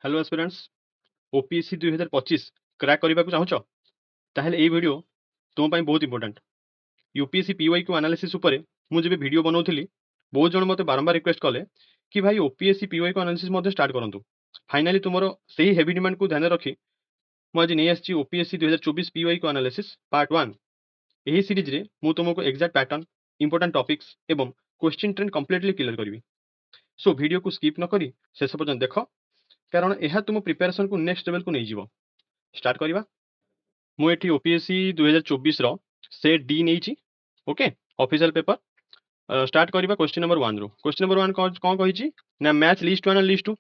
Hello aspirants OPSC 2025 crack करने को चाहूच ताहेले एई video तुम ପାଇଁ बहुत इंपोर्टेंट यूपीएससी पीवाईक्यू एनालिसिस उपरे मु जेबे वीडियो बनाउथिली बहुत जण मते बारंबार रिक्वेस्ट कले कि भाई ओपीएससी पीवाईक्यू एनालिसिस मध्ये स्टार्ट करंतु फाइनली तुमरो सही हेवी डिमांड को ध्यान रखी मु आज नै आछि ओपीएससी 2024 पीवाईक्यू एनालिसिस पार्ट 1 एही सीरीज रे मु तुमको एग्जैक्ट पैटर्न इंपोर्टेंट टॉपिक्स एवं क्वेश्चन ट्रेंड कंप्लीटली क्लियर करबी सो वीडियो को स्किप न करी शेष पर्यंत देख कारण यह तुम प्रिपरेशन को नेक्स्ट लेवल को नहीं जीवो स्टार्ट करवा मु एठी ओपीएससी 2024 रो सेट डी नहीं ओके ऑफिशियल पेपर स्टार्ट करवा क्वेश्चन नंबर 1 रो क्वेश्चन नंबर 1 कौन कही ना मैच लिस्ट 1 लिस्ट 2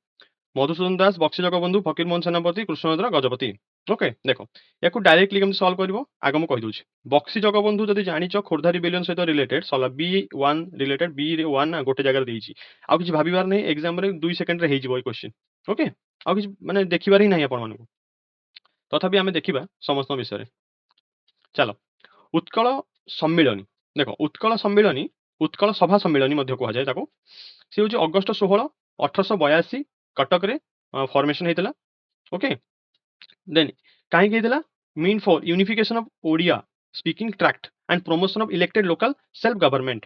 मधुसूदन दास बक्सी जगबंधु फकीर मोहन सेनापति कृष्णचंद्र गजपति ओके देख या डायरेक्टली केमती सॉल्व कर आग मुझे कहीदे बक्सी जगबंधु जब जाच खोर्धा रिबेलियन सहित रिलेटेड सला बी1 रिलेटेड बी1 गोटे जगह देती आउ किसी भाबार नहीं एग्जाम 2 सेकेंड रे हो क्वेश्चन ओके आउ किसी माने देखिबार ही नहीं आपण मानू तथापि आम देखा समस्त विषय चलो उत्कल सम्मिलनी देख उत्कल सम्मिलनी उत्कल सभा सम्मिलनी कहुए सी हूँ अगस्ट 16 1882 कटक रे फॉर्मेशन होता ओके देन कहीं mean for unification of Odia speaking tract and promotion of elected local self government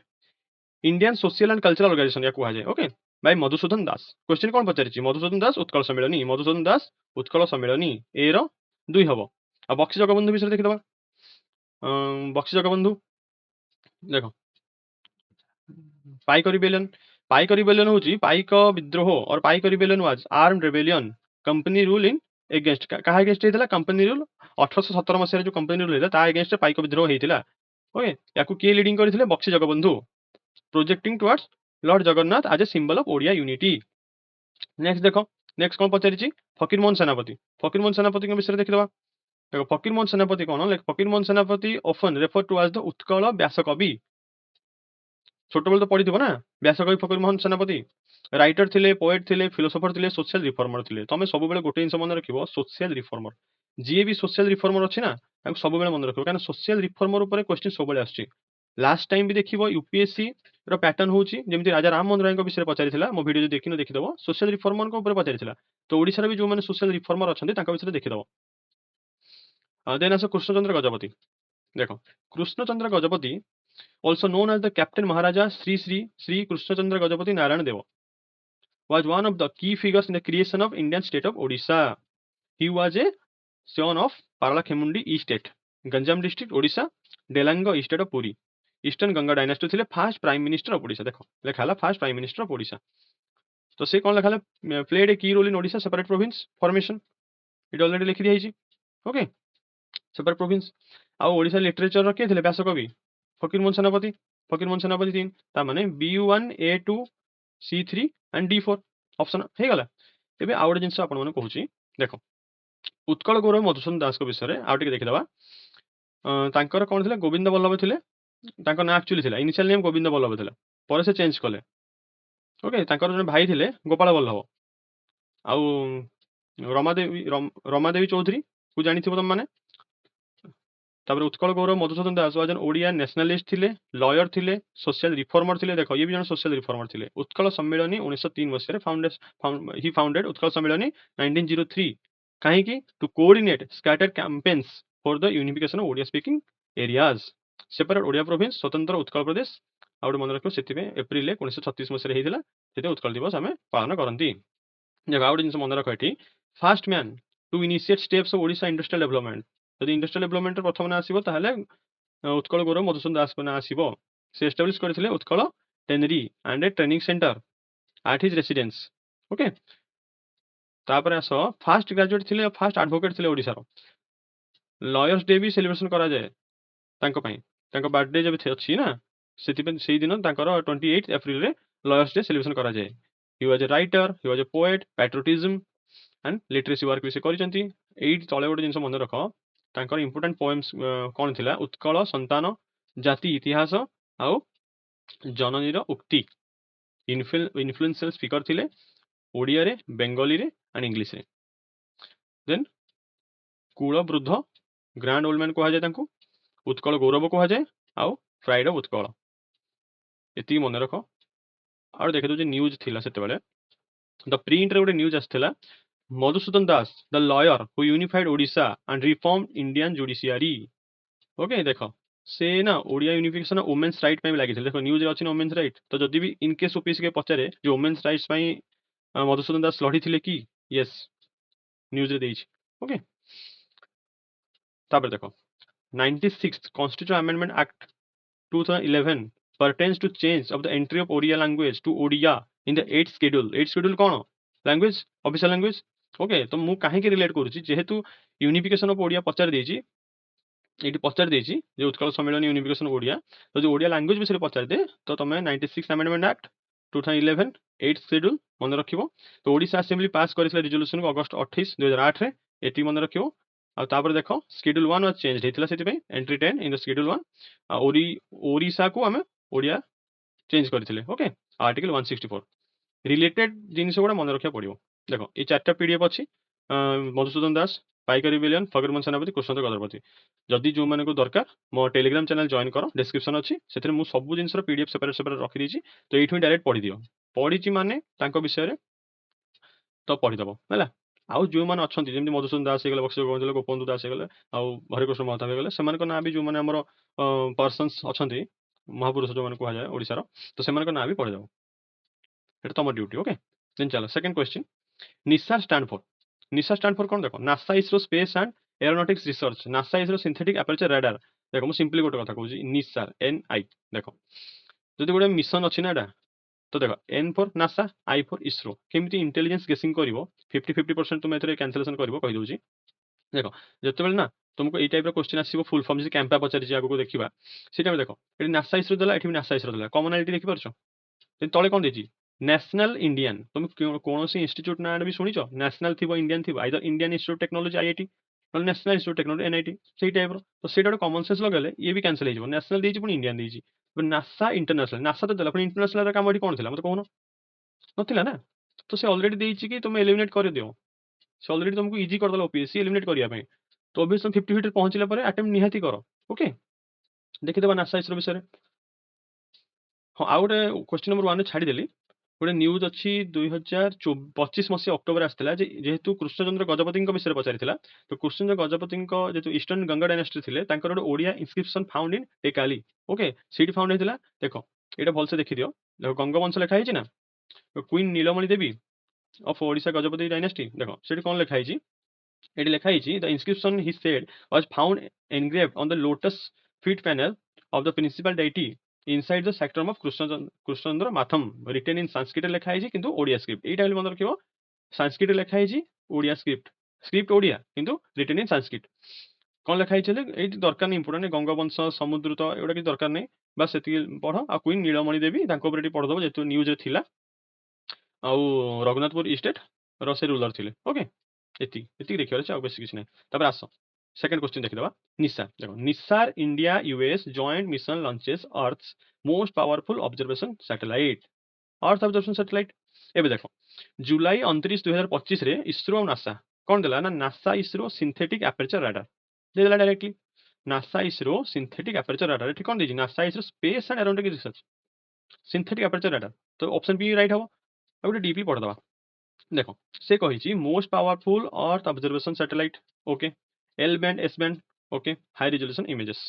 Indian social and cultural organisation या कहुए ओके भाई मधुसूदन दास क्वेश्चन कौन पचारि मधुसूदन दास उत्कल सम्मिलनी मधुसूदन दास उत्कल सम्मिलनी ए रो 2 हम आ बक्सी जगबंधु विषय देखीदबा बक्सी जगबंधु देख पाइक रिबेलियन हूँ पाइक विद्रोह और Paika rebellion was arm rebellion company rule in against क्या एगेंस्ट होता कंपनी रूल 1817 मसीह जो कंपनी रूल होता एगेंस्ट पाइक विद्रोह होता ओके या किए लीडिंग करते Bakshi Jagabandhu projecting towards lord Jagannath as a symbol of Odia unity next देख नेक्स्ट कौन पचारि फकीर मोहन सेनापति विषय देखीदबा देखो फकीर मोहन सेनापति कौन Fakir Mohan Senapati often refer to as the Utkal Vyasakabi छोट बेल तो पढ़ी ना व्यासकवि फकीर मोहन सेनापति राइटर थिले पोएट थिले फिलोसोफर थिले सोशल रिफॉर्मर थिले तुम सब गोटे जिन मन रखिबो सोशल रिफॉर्मर जी भी सोशल रिफॉर्मर अच्छी ना सब मन रखिबो कारण सोशल रिफॉर्मर ऊपर क्वेश्चन सब आसछि लास्ट टाइम भी देखिबो यूपीएससी रो पैटर्न होची जेमति राजा राम मोहन राय विषय पचारिथिला मो वीडियो देखिनो देखिदबो सोशल रिफॉर्मर को ऊपर पचारिथिला तो ओडिसा भी जो माने सोशल रिफॉर्मर अछंती तांका विषय देखिदबो देन आस कृष्णचंद्र गजपति देख Krishnachandra Gajapati also known as the Captain Maharaja Sri Krishnachandra Gajapati Narayan Deva, was one of the key figures in the creation of Indian state of Odisha. He was a son of Paralakhemundi Estate, Ganjam district, Odisha, Delango Estate of Puri. Eastern Ganga dynasty थे first prime minister of Odisha देखो लिखा है first prime minister of Odisha तो से कौन लिखा है played a key role in Odisha separate province formation ये ऑलरेडी लिखी दी ओके सेपरेट प्रोविंस आउ ओडिशा लिटरेचर किए थे व्यासकवि फकीर मोहन सेनापति 3 तामाने B1 A2 C3 and D4 option हे गला एबे आउ गोटे जिंस आपण माने कहूची देखो उत्कल गौरव मधुसूदन दास को विषय आउ टिके देखिदबा तांकर कोन थिले गोविंद वल्लभ थिले तांकर ना एक्चुअली थिला इनिशियल नेम गोविंद वल्लभ थिला पर से चेंज कले ओके तांकर जने भाई थिले गोपाल वल्लभ आउ रमादेवी चौधरी को जानिथिबो तुम माने तापर Utkal Gaurav Madhusudan Das was an Odia nationalist थिले लॉयर थिले सोशल रिफॉर्मर थिले देखो ये भी जन सोशल रिफॉर्मर थिले उत्कल सम्मेलनी 1903 मसीह ही फाउंडेड उत्कल सम्मेलनी 1903 कहीं की to coordinate scattered campaigns for the unification of Odia speaking areas separate Odia province Swatantra Utkal Pradesh out मन रखो से एप्रिल 1936 मसीह होता से उत्कल दिवस आम पालन करती देखो आउट जिन मन रख ये first man to initiate steps of Odisha industrial development जब इंडस्ट्रियल डेवलपमेंट प्रथम ना आसो उत्कल गौरव मधुसूदन दास ना आसो से एस्टाब्लिश करते Utkal tannery and A training centre at his residence okay तापर आस फास्ट ग्रेजुएट थे फास्ट एडवोकेट थे ओडिशार लॉयर्स डे भी सेलिब्रेशन करा जाए बर्थडे जब अच्छी ना से दिन 28 एप्रिल लॉयर्स डे सेलिब्रेशन करा जाए he was a writer he was a poet patriotism and literacy work भी से करते तले गोटे जिन मन रख तांकर इंपोर्टेंट पोएम्स कौन थिला उत्कल संतान जाति इतिहास आउ जननीर उक्ति इन्फ्लुएंशियल स्पीकर थिले ओडिया रे बेंगली रे एंड इंग्लिश रे देन कूल वृद्ध ग्रैंड ओल्ड मैन कहा जाए उत्कल गौरव कहा जाए आउ प्राइड ऑफ उत्कल एति मन रख और देखे दो न्यूज थिला सेते बेले द प्रिंट रे गोटे न्यूज आसथिला Madhusudan Das the lawyer who unified Odisha and reform Indian judiciary. Okay देखो से ना ओडिया यूनिफिकेशन वुमेन्स राइट पे भी लगी देखो न्यूज अच्छी वुमेन्स राइट तो जदि भी इन केस ओपीएससी के पचारे जो वुमेन्स राइट्स मधुसूदन दास लड़ी थे कि यस न्यूज रे देइछि ओके तापर देखो 96th Constitutional Amendment Act 2011 pertains to change of the entry of Odia language to Odia in the 8th schedule। 8th schedule कौन language official language ओके तो मु काहे के रिलेट करूची जेहेतु यूनिफिकेशन ऑफ ओडिया पचार देइछि ଏଇଠି ପଚାରି ଦେଇଛି ଯେ ଉତ୍କଳ ସମ୍ମିଳନୀ ୟୁନିଫିକେସନ ଓଡ଼ିଆ ଯଦି ଓଡ଼ିଆ ଲାଙ୍ଗୁଏଜ ବିଷୟରେ ପଚାରି ଦେ ତ ତମେ 96 ଆମେଣ୍ଡମେଣ୍ଟ ଆକ୍ଟ 2011 8th ସେଡ୍ୟୁଲ ମନେ ରଖିବ ତ ଓଡ଼ିଶା ଆସେମ୍ବଲି ପାସ୍ କରିଥିଲା ରିଜଲ୍ୟୁସନକୁ ଅଗଷ୍ଟ 28 2008 ରେ ଏତିକି ମନେ ରଖିବ ଆଉ ତାପରେ ଦେଖ ସ୍କେଡ୍ୟୁଲ 1 ୱାଜ ଚେଞ୍ଜ ହେଇଥିଲା ସେଥିପାଇଁ ଏଣ୍ଟ୍ରି 10 ଇନ ଦ ସ୍କେଡ୍ୟୁଲ 1 ଓଡ଼ିଶାକୁ ଆମେ ଓଡ଼ିଆ ଚେଞ୍ଜ କରିଥିଲେ ଓକେ ଆର୍ଟିକଲ 164 रिलेटेड जिनिस गुड़ा मन रखा पड़ो देख ये 4टा पीडीएफ अच्छी मधुसूदन दास पाइक रिबेलियन फकीरमोहन सेनापति कृष्णचंद्र गजपति जदि जो मानक दरकार मो टेलीग्राम चैनल जॉइन कर डिस्क्रिप्शन अच्छी से मुझे सब जिन पीडीएफ सेपरेट सेपरेट रखी तो ये डायरेक्ट पढ़ी दियो पढ़ी माने विषय तो पढ़ीदेव है आउ जो मैंने अच्छा जमी मधुसूदन दास हो बक्सी गोविंद गोपबंधु दास हो हरिकृष्ण महताब हो गले ना भी जो मैंने आम पर्सनस अच्छा महापुरुष जो मैंने कहुए ओडार तो से ना भी पढ़ीदेव এটা তোমার ডিউটি ওকে দেন চলো second question NISAR stand for NISAR stand for কোন দেখো NASA ISRO space and aeronautics research NASA ISRO synthetic aperture radar ଦେଖ ମୁଁ ସିମ୍ପଲି ଗୋଟେ କଥା କହୁଛି ନିସା ଏନ୍ ଆଇ ଦେଖ ଯଦି ଗୋଟେ ମିଶନ ଅଛି ନା ଏଟା ତ ଦେଖ N for NASA I for ISRO କେମିତି ଇଣ୍ଟେଲିଜେନ୍ସ ଗେସିଂ କରିବ 50-50% ତୁମେ ଏଥିରେ କ୍ୟାନସଲେସନ କରିବ କହିଦଉଛି ଦେଖ ଯେତେବେଳେ ନା तुमको এই टाइप क्वेश्चन आसीबो फुल फॉर्म जे कैंपा पचारिछि आगु को देखिबा सेटा में देखो एटी नासा इस्रो देला एटी नासा इस्रो देला कॉमनलिटी देखि परछो तले कोन देछि न्याशनल इंडियन तुम कौन इंस्टीट्यूट ना भी शुणी न्याशनल थी इंडियन थी either Indian institute technology IIT national institute technology NIT से टाइप तो से कॉमन सेंस लगे ये भी कैंसिल हो न्याशनल देछि पुनी इंडियन देछि नासा इंटरनेशनल नासा तो देला पुनी इंटरनेशनल काम एटी कोन थिला मते कहूनो नथिला ना तो से ऑलरेडी देछि कि तुम एलिमिनेट कर दियो से ऑलरेडी तुमको इजी कर देला ओपीएससी एलिमिनेट करिया पे तो ऑब्वियस तुम 50-50 पहुंचला परे अटेम्प्ट निहाती करो ओके देखिदेबा नासा इसरो विषय हाँ आउ गोटे क्वेश्चन नंबर 1 छाड़ी देली गोटे न्यूज अच्छी 2025 मसीहा अक्टोबर आसाला जेहेतु कृष्णचंद्र गजपति विषय पचारि तो कृष्णचंद्र गजपति जो ईस्टर्न गंगा डायनेस्टी थे गोटे Odia inscription found in Tekkali okay सीट फाउंड होता देख ये भलसे देखी दियो देखो गंगवंश लिखाई ना queen Nilamani Devi of Odisha Gajapati dynasty देख से कौन लिखाई ये लिखाई the inscription he said was found engraved on the lotus feet panel of the principal deity inside the sanctum of Krishnachandra Matham written in Sanskrit लिखाई किंतु ओडिया स्क्रिप्ट एटा मन रखिबो संस्कृत लिखाई ओडिया स्क्रिप्ट स्क्रिप्ट ओडिया किंतु रिटेन इन संस्कृत कौन लिखाई ये दरकार नहीं इंपोर्टेंट गंगवंश समुद्र तो एगुड़ा किसी दरकार नहीं बस से पढ़ आ क्वीन नीलमणि देवी पढ़दब जेहतु न्यूज थिला आउ रघुनाथपुर इस्टेट रे रूलर थे ओके एति देखिए आ बेस किसी ना आस सेकंड क्वेश्चन देखिदबा निसार देखो NISAR India US joint mission launches earth's most powerful observation satellite earth observation satellite एबे देखो जुलाई 29 2025 रे इसरो और नासा कौन देला ना NASA ISRO synthetic aperture radar दे देला directly NASA ISRO synthetic aperture radar एठी कौन देछि NASA ISRO space and aeronautics research synthetic aperture radar तो ऑप्शन बी राइट हबो आ गोटे डीपली पढ़दबा देखो से कही most powerful earth observation satellite okay L band S band okay high resolution images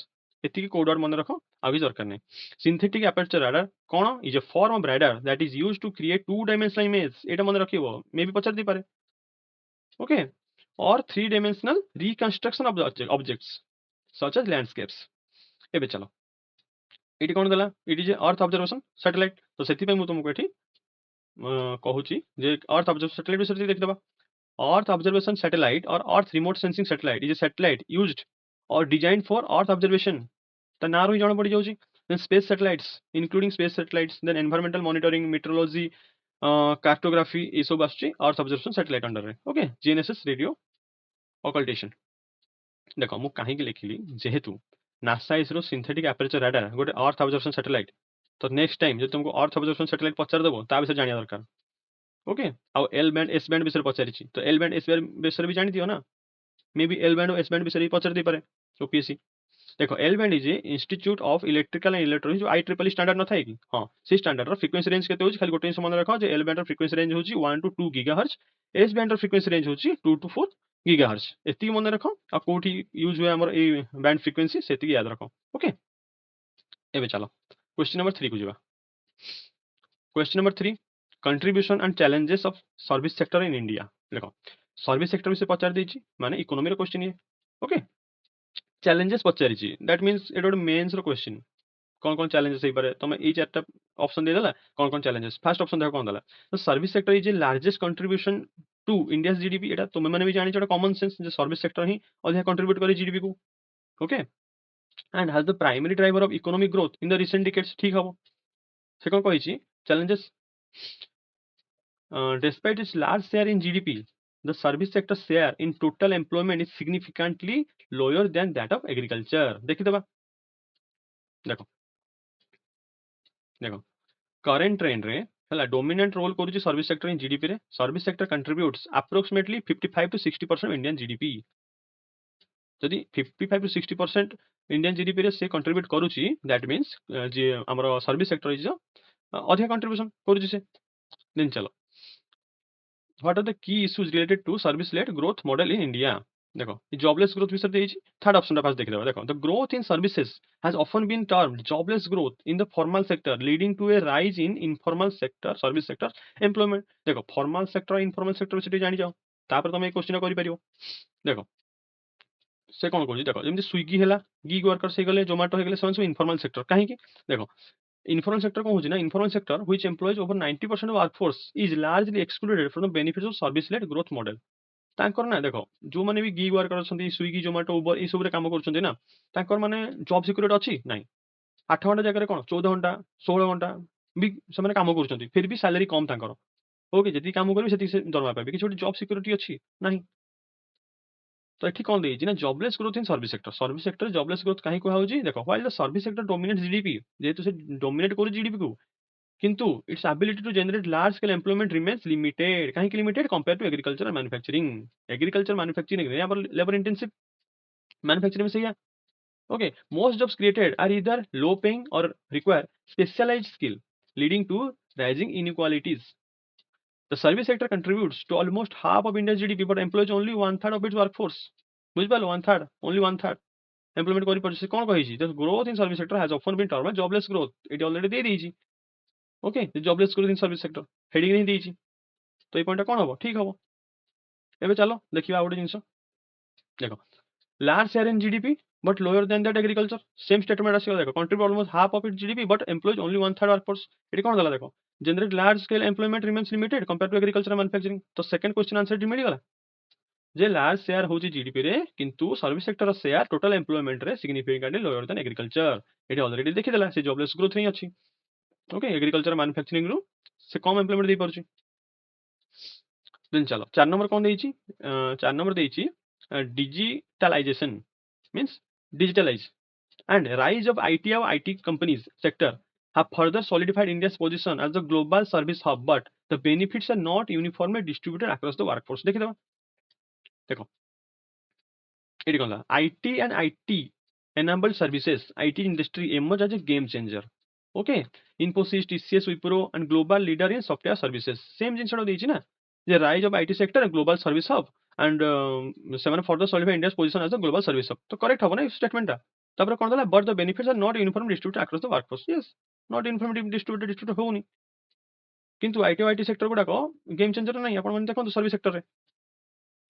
एतिकी कोड वर्ड मन रख आ भी दरकार नहीं सिंथेटिक एपर्चर राडार कौन is a form of radar that is used to create 2 dimensional image एटा मन रखिबो मे भी पचार दी पारे ओके और 3 dimensional reconstruction of the objects such as landscapes एबे चलो एटी कौन देला it is earth observation satellite तो सेति पे मु तुमको एठी कहूची जे अर्थ ऑब्जर्वेशन सैटेलाइट विषय देखिदबा Earth observation satellite or Earth remote sensing satellite is a satellite used or designed for Earth observation. ता ना रो जान पड़ी जाउची then space satellites including space satellites then environmental monitoring meteorology cartography ये सब आछी Earth observation satellite अंडर रे okay GNSS radio occultation देखो मु काहे के लिखिली जेहेतु NASA ISRO synthetic aperture radar गोटे अर्थ ऑब्जर्वेशन सैटेलाइट तो नेक्स्ट टाइम जो तुमको अर्थ ऑब्जर्वेशन सैटेलाइट पचार देबो ता विषय जानिया दरकार ओके आउ एल बैंड एस बैंड विषय पचारि तो एल बैंड एस बैंड विषय भी जानी दियो ना मे बी एल बैंड और एस बैंड विषय पचार दे पारे ओपीएससी देखो L band is a institute of electrical and electronics जो IEEE स्टैंडर्ड न थाए कि हाँ से स्टैंडर्ड रो फ्रीक्वेंसी रेंज केते होची खाली गोटे जिंस मन रखो जे एल बैंड रो फ्रीक्वेंसी रेंज होची 1 टू 2 गीगाहर्ट्ज एस बैंड रो फ्रीक्वेंसी रेंज होची 2 टू 4 गीगाहर्ट्ज एति मन रखो आ कोठी यूज हुए हमर ए बैंड फ्रीक्वेंसी सेति याद रखो ओके एबे चलो क्वेश्चन नंबर 3 को जिबा question number 3 contribution and challenges of service sector in India देखो सर्विस सेक्टर विषय पचार देछि माने इकोनॉमी रो क्वेश्चन ये ओके चैलेंजेस पचारिछि दैट मींस इट गोटे मेंस रो क्वेश्चन कौन कौन चैलेंजेस पारे तुम ये चार्टा ऑप्शन देदेला कौन कौन चैलेंजेस फर्स्ट ऑप्शन देखो कौन देला तो service sector is a largest contribution to India GDP एटा तुम मैंने भी जानी छोटा कॉमन सेंस जे सर्विस सेक्टर ही अधिक कंट्रीब्यूट करे जीडीपी को okay and has the primary driver of economic growth in the recent decades ठीक हबो से कौन कहिछि challenges despite its large share in GDP the service sector share in total employment is significantly lower than that of agriculture देखि दबा देखो देखो current trend रे हला dominant role करूची सर्विस सेक्टर इन जीडीपी रे service sector contributes approximately 55 to 60% of Indian GDP जदि 55 to 60% Indian GDP रे से कंट्रीब्यूट करूची दैट मींस जे हमर सर्विस सेक्टर इज अधिक कंट्रीब्यूशन करूची से देन चलो what are the key issues related to service led growth model in India देखो जॉबलेस ग्रोथ विषय देछि थर्ड ऑप्शन पास देखि देबा देखो the growth in services has often been termed jobless growth in the formal sector leading to a rise in informal sector service sector employment देखो formal sector informal sector विषय जानि जाओ तापर तुम ए क्वेश्चन करि परियो देखो से कोन कहूँ देख जमी स्विगी है गिग वर्कर्स हो गले जोमाटो हो गले सब इनफॉर्मल सेक्टर कहीं देख इनफॉर्मल सेक्टर कौन होना informal sector which employees over 90% of workforce is largely excluded from the benefits of service led growth model तांकर ना देख जो मैंने भी गिग वर्कर अच्छा स्विगी जोमाटो उबर ये सब काम कर माने जॉब सिक्योरिटी अच्छी ना 8 घंटा जगह कौन 14 घंटा 16 घंटा भी से काम कर फिर भी सैलरी कम तांकर ओके जी काम करेंगे से दरमा पाइबे कि जॉब सिक्योरिटी अच्छी ना तो ये कौन देना jobless growth in service sector jobless growth कहीं कहुच्छी देख while the service sector dominate GDP जेहेतु से डोमिनेट कर जीडीपी को किंतु its ability to generate large scale employment remains limited कहीं limited compare to agriculture manufacturing agriculture manufacturing labour intensive manufacturing में सही okay most jobs created are इधर low paying और require specialised skill leading to rising inequalities the service sector contributes to almost half of India's GDP but employs only one third of its workforce बुझिपाल one third only one third employment करि परछि कोन कहिछि the growth in service sector has often been term jobless growth एटी already दे देछि okay jobless growth in service sector heading नहीं देछि तो ये पॉइंट कोन हबो ठीक हबो एबे चलो देखिबा आउटे जिंस देखो large share in GDP but lower than that agriculture same statement आसी देखो contribute almost half of it GDP but employs only one third workforce एटी कोन दला देखो generate large scale employment remains limited compare to agriculture manufacturing तो second question answer डी मिल गला जे लार्ज शेयर होची जीडीपी रे किंतु service sector share total employment रे सिग्निफिकेंटली लोअर देन एग्रीकल्चर एटी ऑलरेडी देखि देला से जॉबलेस ग्रोथ नहीं अछि ओके एग्रीकल्चर मैन्युफैक्चरिंग रु से कम एम्प्लॉयमेंट दे परछि देन चलो चार नंबर कौन देछि चार नंबर देछि digitalisation means digitalize and rise of IT companies sector have further solidified India's position as the global service hub but the benefits are not uniformly distributed across the workforce देखि देबा देखो eighty cone IT and IT enabled services IT industry emerge as a game changer okay Infosys TCS Wipro and global leader in software services same जिनस देछि ना the rise of IT sector and global service hub and seven further solidify India's position as a global service hub तो correct हबो ना statement ता तापर कोन दला but the benefits are not uniform distributed across the workforce yes not uniform distributed होउनी किंतु IT sector गुडा को गेम चेंजर नहीं आपण मन देखो सर्विस सेक्टर रे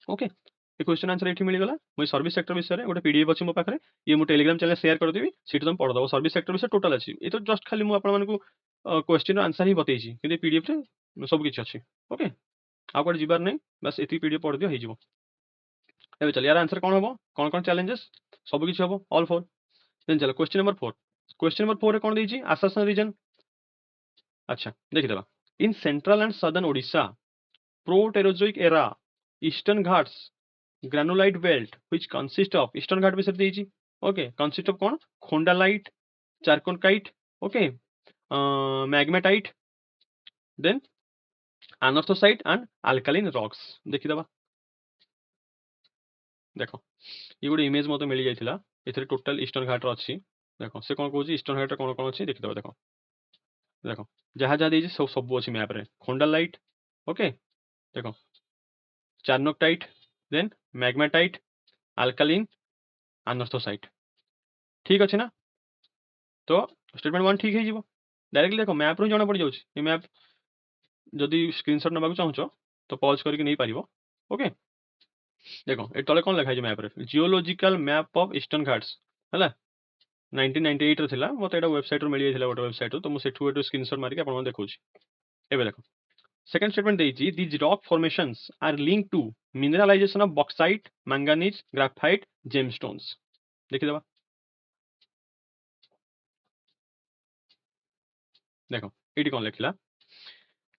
ओके ये क्वेश्चन आंसर एठी मिल गला मैं सर्विस सेक्टर विषय रे गोटे पीडीएफ अछि मो पाखरे ये मो टेलीग्राम चैनल शेयर कर देबी सीट तुम पढ दबो सर्विस सेक्टर विषय टोटल अछि ये तो जस्ट खाली मु आपण मानकु क्वेश्चन आंसर ही बतैछि कि पीडीएफ रे सब किछ अछि ओके आ कोड जिबार नहीं बस एती पीडीएफ पढ दियो हे जिवो एबे चल यार आंसर कोन हबो कोन चैलेंजेस सब किछ हबो ऑल फोर देन चलो क्वेश्चन नंबर 4 रे कोन देछि आसासन रीजन अच्छा देखि देबा in central and southern Odisha Proterozoic era Eastern Ghats granulite belt which consist of Eastern Ghat विषय देछि ओके कंसिस्ट ऑफ कोन khondalite charnockite okay migmatite then anorthosite and alkaline rocks देखि देबा देखो ये गोटे इमेज मते मिल जाइथिला एथिरे टोटल ईस्टर्न घाट अच्छी देख से कौन कौन ईस्टर्न घाट कौन कौन अच्छी देखिदेव देख देख जहाँ जहाँ देती सब सब अच्छी मैप रे खोंडालाइट ओके देख चार्नोक्टाइट देन मैग्माटाइट आल्कालीन आनर्थोसाइट ठीक अच्छे ना तो स्टेटमेंट वन ठीक है डायरेक्टली देख मैप रू जना पड़ जाऊँ मैप जदि स्क्रीनशॉट नबाक चाहूच तो पॉज करके नहीं पारिबो ओके देख ये तले कौन लिखाई मैप रे geological map of eastern Ghats है 1998 रे थिला मते एटा वेबसाइट रो मिली जाइथिला गोटे वेबसाइट रो तो मु सेठु एटु स्क्रीनशॉट मारिक आपन देखौछि एबे देखो सेकंड स्टेटमेंट देइछि these rock formations are linked to mineralisation of bauxite manganese graphite gemstones देखि देबा देखो एटी कौन लिखला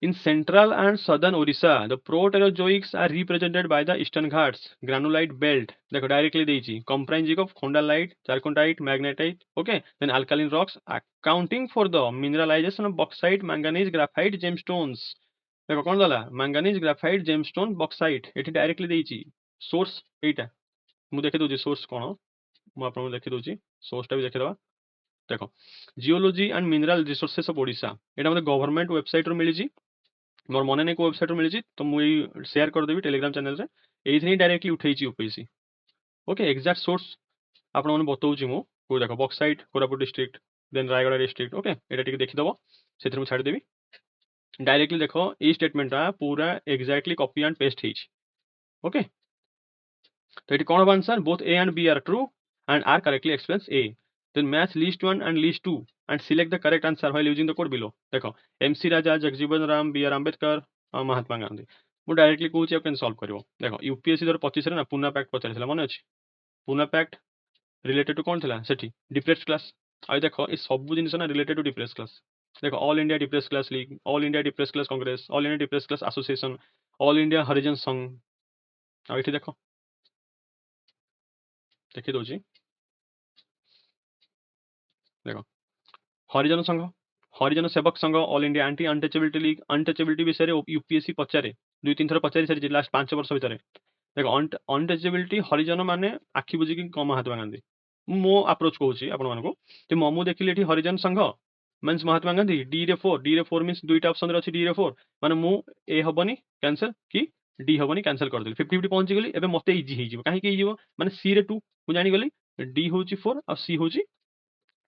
In central and southern Orissa, the Proterozoics are represented by the Eastern Ghats granulite belt. देखो directly देइछि comprising of khondalite, chalcodite, magnetite, okay, then alkaline rocks accounting for the mineralization of bauxite, manganese, graphite, gemstones. देखो कौन दला manganese, graphite, gemstone, bauxite एठी directly देइछि source एटा मु देखि दोछि source कोन मु आपन देखि दोछि source टा भी देखि दबा देखो geology and mineral resources of Odisha एटा मते गवर्नमेंट वेबसाइट रो मिलिछि मोर मन नहीं को वेबसाइट मिली तो मुझे सेयार करदेवी टेलीग्राम चैनल रे ये डायरेक्टली उठे यूपीएससी ओके एक्जाक्ट सोर्स आप बताऊँ मु को देख bauxite Koraput district then Rayagada district okay ये देखीदेव से छाड़देवी डायरेक्टली देख ये स्टेटमेंटा पूरा exactly copy and paste okay तो ये कौन हम answer both A and B are true and are correctly explains A then match list 1 and list 2 and select the correct answer while using the code below देखो MC Raja Jagjivan Ram B R Ambedkar Mahatma Gandhi मु directly कहूँ केन solve करिवो देखो UPSC 2025 रे ना पुना pact पचारिथिला मन अछि पुना pact related to कौन थिला सेठी डिप्रेस्ड क्लास आ देखो ए सब जिनिस ना रिलेटेड टू डिप्रेस्ड क्लास देखो all India depressed class league all India depressed class Congress all India depressed class association all India Harijan Sangh आ एठी देखो देखि दोजी देखो हरिजन संघ Harijan Sevak Sangh all India anti untouchability league untouchability विषय यूपीएससी पचारे दुई तीन थर पचारि सारी लास्ट 5 वर्ष भितर देखो अनटचेबिलिटी हरिजन माने आखि बुझिकी महात्मा गांधी मो अप्रोच कहूँ आपण मानक मु देखिली हरिजन संघ मीन्स महात्मा गांधी डी रे 4 मीन्स दुईटा ऑप्शन रे अछि डी रे 4 माने मु ए हबनी कैंसिल कि डी हबनी कैंसिल कर देली 50 50 पहुंची गली एबे मते इजी हे जिवो काहे कि जिवो माने सी रे 2 मु जानि गली डी होची 4 और सी होची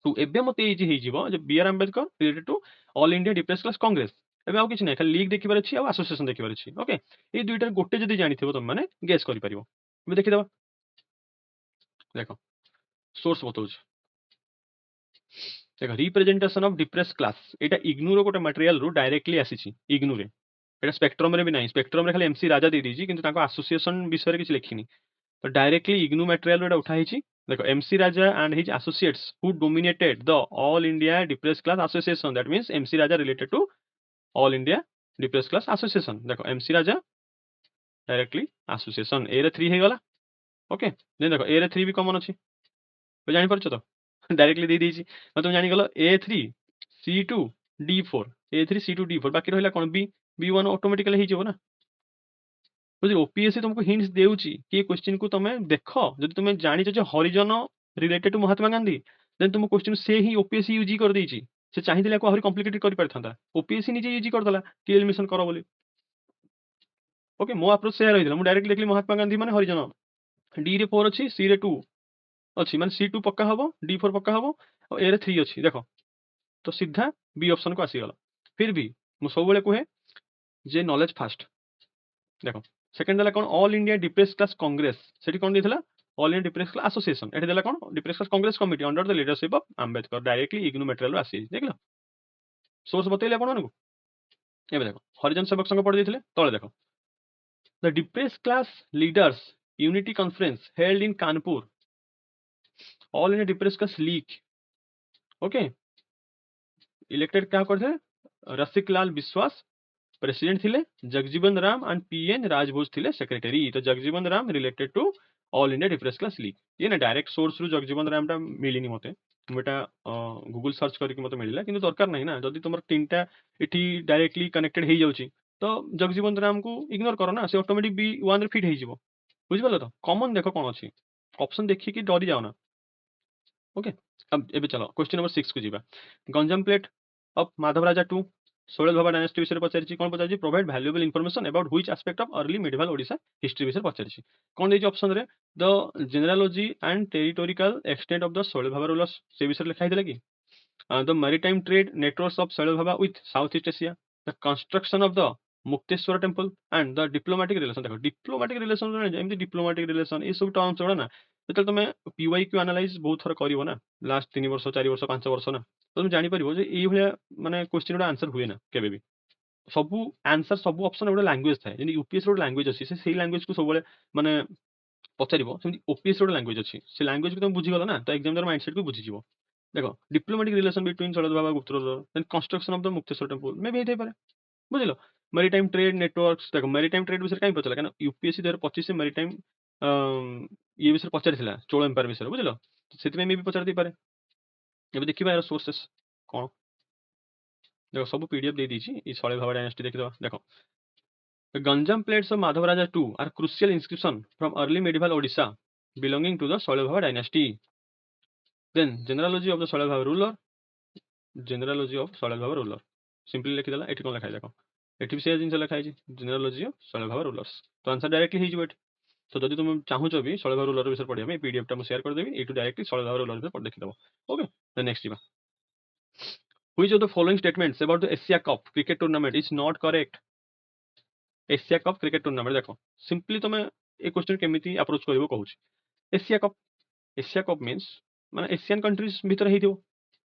टू एबे मते इजी हे जिवो जे B R Ambedkar related to all India depress class congress एबे आउ किछि नै खाली लीग देखिबार अछि आ एसोसिएशन देखिबार अछि ओके ए दुईटा गोटे जदी जानिथिबो तुम माने गेस करि परिबो एबे देखि दबा देखो सोर्स बताउछ देखो रिप्रेजेंटेशन ऑफ डिप्रेस क्लास एटा इग्नू रो गोटे मटेरियल रो डायरेक्टली आसीछि इग्नू रे एटा स्पेक्ट्रम रे भी नाही स्पेक्ट्रम रे खाली एमसी राजा दे दीजी किंतु ताको एसोसिएशन विषय रे किछि लिखिनी तो डायरेक्टली इग्नू मटेरियल रो एटा उठा हिची देखो MC Raja and his associates who dominated the all India depress class association that means MC Raja related to all India depress class association देखो एमसी राजा डायरेक्टली एसोसिएशन ए रे 3 हे गला ओके देन देखो ए रे 3 भी कॉमन अछि तो जानि परछ तो डायरेक्टली दे दीजी तुम जानि गलो A3 C2 D4 A3 C2 D4 बाकी रहिला कोन B1 ऑटोमेटिकली हे जेबो ना बुझि ओपीएससी तुमको हिंट्स देउची कि क्वेश्चन को तमे देखो जदि तुमे जानि छ जे Harijan related to Mahatma Gandhi then तुम क्वेश्चन से ही ओपीएससी यूज कर देइची से चाहि देला को आहुरी कॉम्प्लिकेटेड करि परथांता ओपीएससी निजे यूज कर दला कि एलिमिनेशन करो बोली ओके मो अप्रोच से रहिला मु डायरेक्टली देखली महात्मा गांधी माने हरिजन डी रे 4 अछि सी रे 2 अच्छी माने सी 2 पक्का हबो डी 4 पक्का हबो और ए रे 3 अच्छी देखो तो सीधा बी ऑप्शन को आसीगला फिर भी मु सब बेले कहे जे नॉलेज फास्ट देखो सेकंड देला कोन all India depress class Congress सेठी कोन दिथला all India depress class association एठी देला कोन depress class Congress committee under the leadership of Ambedkar directly IGNOU material आसी देखला सोर्स बतैले आपण मानकु एबे देखो हरिजन सेवक संग पढ़ देथिले तळे देखो the depress class leaders unity conference held in Kanpur all India depress class league okay elected क्या करथे रसिक लाल विश्वास प्रेसिडेंट थिले जगजीवन राम एंड पीएन राजभोज थिले सेक्रेटरी तो Jagjivan Ram related to all India depress class league ये ना डायरेक्ट सोर्स रु जगजीवन राम टा मिलिनी मते मुटा गूगल सर्च करके मते मिलिला किंतु दरकार नहीं ना जदी तुमर तीनटा एठी डायरेक्टली कनेक्टेड हे जाउची तो जगजीवन राम को इग्नोर करो ना से ऑटोमेटिक बी 1 रे फिट हे जिवो बुझिबलो तो कॉमन देखो कोन अछि ऑप्शन देखि कि डरी जाओ ना ओके। अब एबे चलो क्वेश्चन नंबर 6 को जीवा। Ganjam plate of Madhava Raja 2 Shailodbhava dynasty विषय पचारिछि कोन पचारिछि provide valuable information about which aspect of early medieval Odisha history विषय पचारिछि कोन देछि ऑप्शन रे the genealogy and territorial extent of the Shailodbhava rulers से विषय लिखा हितला कि the maritime trade networks of Sailabhava with Southeast Asia, the construction of the Mukteshwar temple and the diplomatic relation देखो डिप्लोमेटिक रिलेशन एमती डिप्लोमेटिक रिलेशन ये सब terms गुड़ा ना जो तुम पीवाई क्यू एनालाइज बहुत थर कर ना लास्ट 3 वर्ष 4 वर्ष 5 वर्ष ना तो तुम जापर ये भाया माने क्वेश्चन गुड़ा आंसर हुए ना केबे भी सब आंसर सब ऑप्शन गोटे लैंग्वेज थाए जेमती यूपीएस गोटे लैंग्वेज अच्छी से लैंग्वेज को सब माने पचारिबो सेमती ओपीएस गोटे लैंग्वेज अच्छी से लैंग्वेज को तुम बुझीगल ना तो एग्जामिनर माइंडसेट को बुझीजिवो देखो diplomatic relation between Shailodbhava गुप्तचर then construction of the Mukteshwar temple maybe होइते पारे बुझिलो मैरीटाइम ट्रेड नेटवर्क्स देखो मैरीटाइम ट्रेड विषय कहीं पचला कारण यूपीएससी 2025 से मैरीटाइम ये विषय पचारिथिला चोल एम्पायर विषय बुझिलो सेति मे भी पचारि पारे एबे देखिबा यार सोर्सेस कोन देखो सब पीडीएफ दे दीची ई शैलेश बाबा डायनेस्टी देखिदो देखो The Ganjam plates of Madhavaraja II are crucial inscription from early medieval Odisha belonging to the Shalabhava dynasty. Then genealogy of the Shalabhava ruler genealogy of Shalabhava ruler simply लिखिदेला एठी कोन लिखा देखो एठी भी से जिनस लिखा है जेनेरोलॉजी ऑफ शैलभाव रूलर्स तो आंसर डायरेक्टली हो जिवो तो जदि तुम चाहूच भी शैलभाव रूलर विषय पढ़िया में पीडीएफ टा मैं शेयर कर देबी एटू डायरेक्टली शैलभाव रूलर विषय पढ़ देखि दबो ओके द नेक्स्ट जीवा which of the following statements about the Asia Cup cricket tournament is not correct Asia Cup cricket tournament देखो सिंपली तुम ए क्वेश्चन केमिति अप्रोच करबो कहूची एशिया कप मींस माने एशियन कंट्रीज भीतर हेतिबो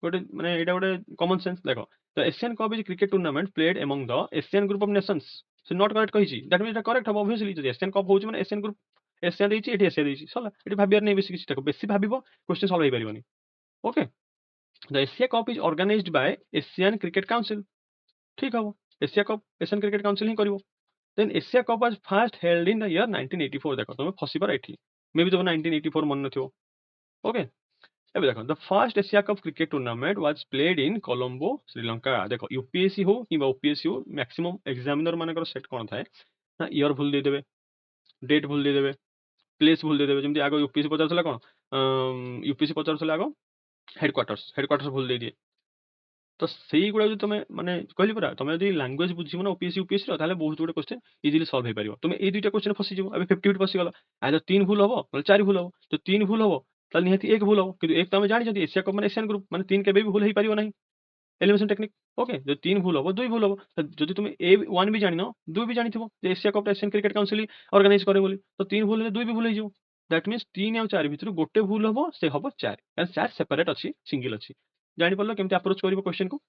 गोटे माने एटा गोटे कॉमन सेंस देखो the Asian Cup is cricket tournament played among the Asian group of nations से नॉट करेक्ट कहिची दैट मींस करेक्ट हम ऑब्वियसली जदि एशियन कप होची माने एशियन ग्रुप एशिया देची एठी एशिया देची सला एठी भाबियार नै बेसी किछि देखो बेसी भाबिबो क्वेश्चन सॉल्व होई परिबोनी okay the Asia Cup is organised by Asian Cricket Council ठीक हबो Asia Cup Asian Cricket Council ही करिवो then Asia Cup was first held in the year 1984 देखो तुम फसीबार एठी मे बी तुम 1984 मन नथियो ओके ଏବେ ଦେଖ ଦ first Asia cup cricket tournament was played in Colombo Sri Lanka ଦେଖ ୟୁପିଏସସି ହଉ କିମ୍ବା ଓପିଏସସି ହଉ ମ୍ୟାକ୍ସିମମ୍ ଏକ୍ସାମିନର ମାନଙ୍କର ସେଟ୍ କ'ଣ ଥାଏ ନା ଇୟର ଭୁଲ ଦେଇଦେବେ ଡେଟ୍ ଭୁଲ ଦେଇଦେବେ ପ୍ଲେସ୍ ଭୁଲ ଦେଇଦେବେ ଯେମିତି ଆଗ ୟୁପିଏସସି ପଚାରୁଥିଲା କ'ଣ ୟୁପିଏସସି ପଚାରୁଥିଲା ଆଗ ହେଡକ୍ୱାର୍ଟର୍ସ ଭୁଲ ଦେଇଦିଏ ତ ସେଇଗୁଡ଼ା ଯଦି ତମେ ମାନେ କହିଲି ପରା ତମେ ଯଦି ଲାଙ୍ଗୁଏଜ ବୁଝିବ ନା ଓପିଏସସି ୟୁପିଏସସି ର ତାହେଲେ ବହୁତ ଗୁଡେ କ୍ୱେଶ୍ଚନ ଇଜିଲି ସଲ୍ଭ ହେଇପାରିବ ତମେ ଏଇ ଦୁଇଟା କ୍ୱେଶ୍ଚନ ଫସିଯିବ ଏବେ 50 ଫସିଗଲା ଆଇଦର 3 ଭୁଲ ହବ ନହେଲେ 4 ଭୁଲ ହବ ତ 3 ଭୁଲ ହବ ତାହେଲେ ନିହାତି 1 ଭୁଲ ହବ କିନ୍ତୁ 1 ତମେ ଜାଣିଛନ୍ତି ଏସିଆ କପ୍ ମାନେ ଏସିଆନ୍ ଗ୍ରୁପ ମାନେ 3 କେବେ ବି ଭୁଲ ହେଇପାରିବ ନାହିଁ एलिमिनेशन टेक्निक ओके जो 3 भूल हम 2 भूल हम जदि तुम ए 1 भी जान 2 भी जानी जे Asia Cup Asian Cricket Council organise करे बोली तो 3 भूल 2 भी भूल हो दैट मीन्स 3 और 4 भितर गोटे भूल हम से हम 4 कारण 4 सेपरेट अच्छी सिंगल अच्छी जानी पड़ल केमती अप्रोच कर क्वेश्चन को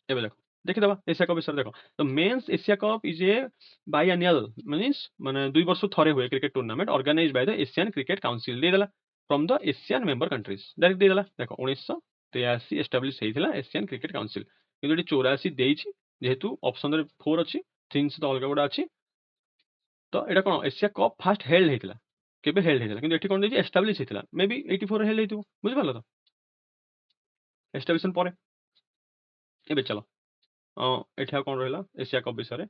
एबे देखो देखिदबा एशिया कप विषय देखो तो men's Asia Cup is a biannual means माने 2 वर्ष थरे हुए cricket tournament organised by the Asian Cricket Council दे देला from the Asian member countries direct दे देला देखो 1983 एस्टाब्लिश हेइथिला एशियन क्रिकेट काउंसिल किंतु एटी 84 देइछि जेहेतु ऑप्शन रे 4 अछि 3 से अलग गुडा अछि तो एटा कोन एशिया कप फर्स्ट हेल्ड हेइथिला केबे हेल्ड हेइथिला किंतु एटी कोन देइछि एस्टाब्लिश हेइथिला मे बी 84 हेल्ड हेइथिबो बुझि पारलो तो एस्टाब्लिशन परे एबे चलो एठी आ कोन रहला एशिया कप विषय रे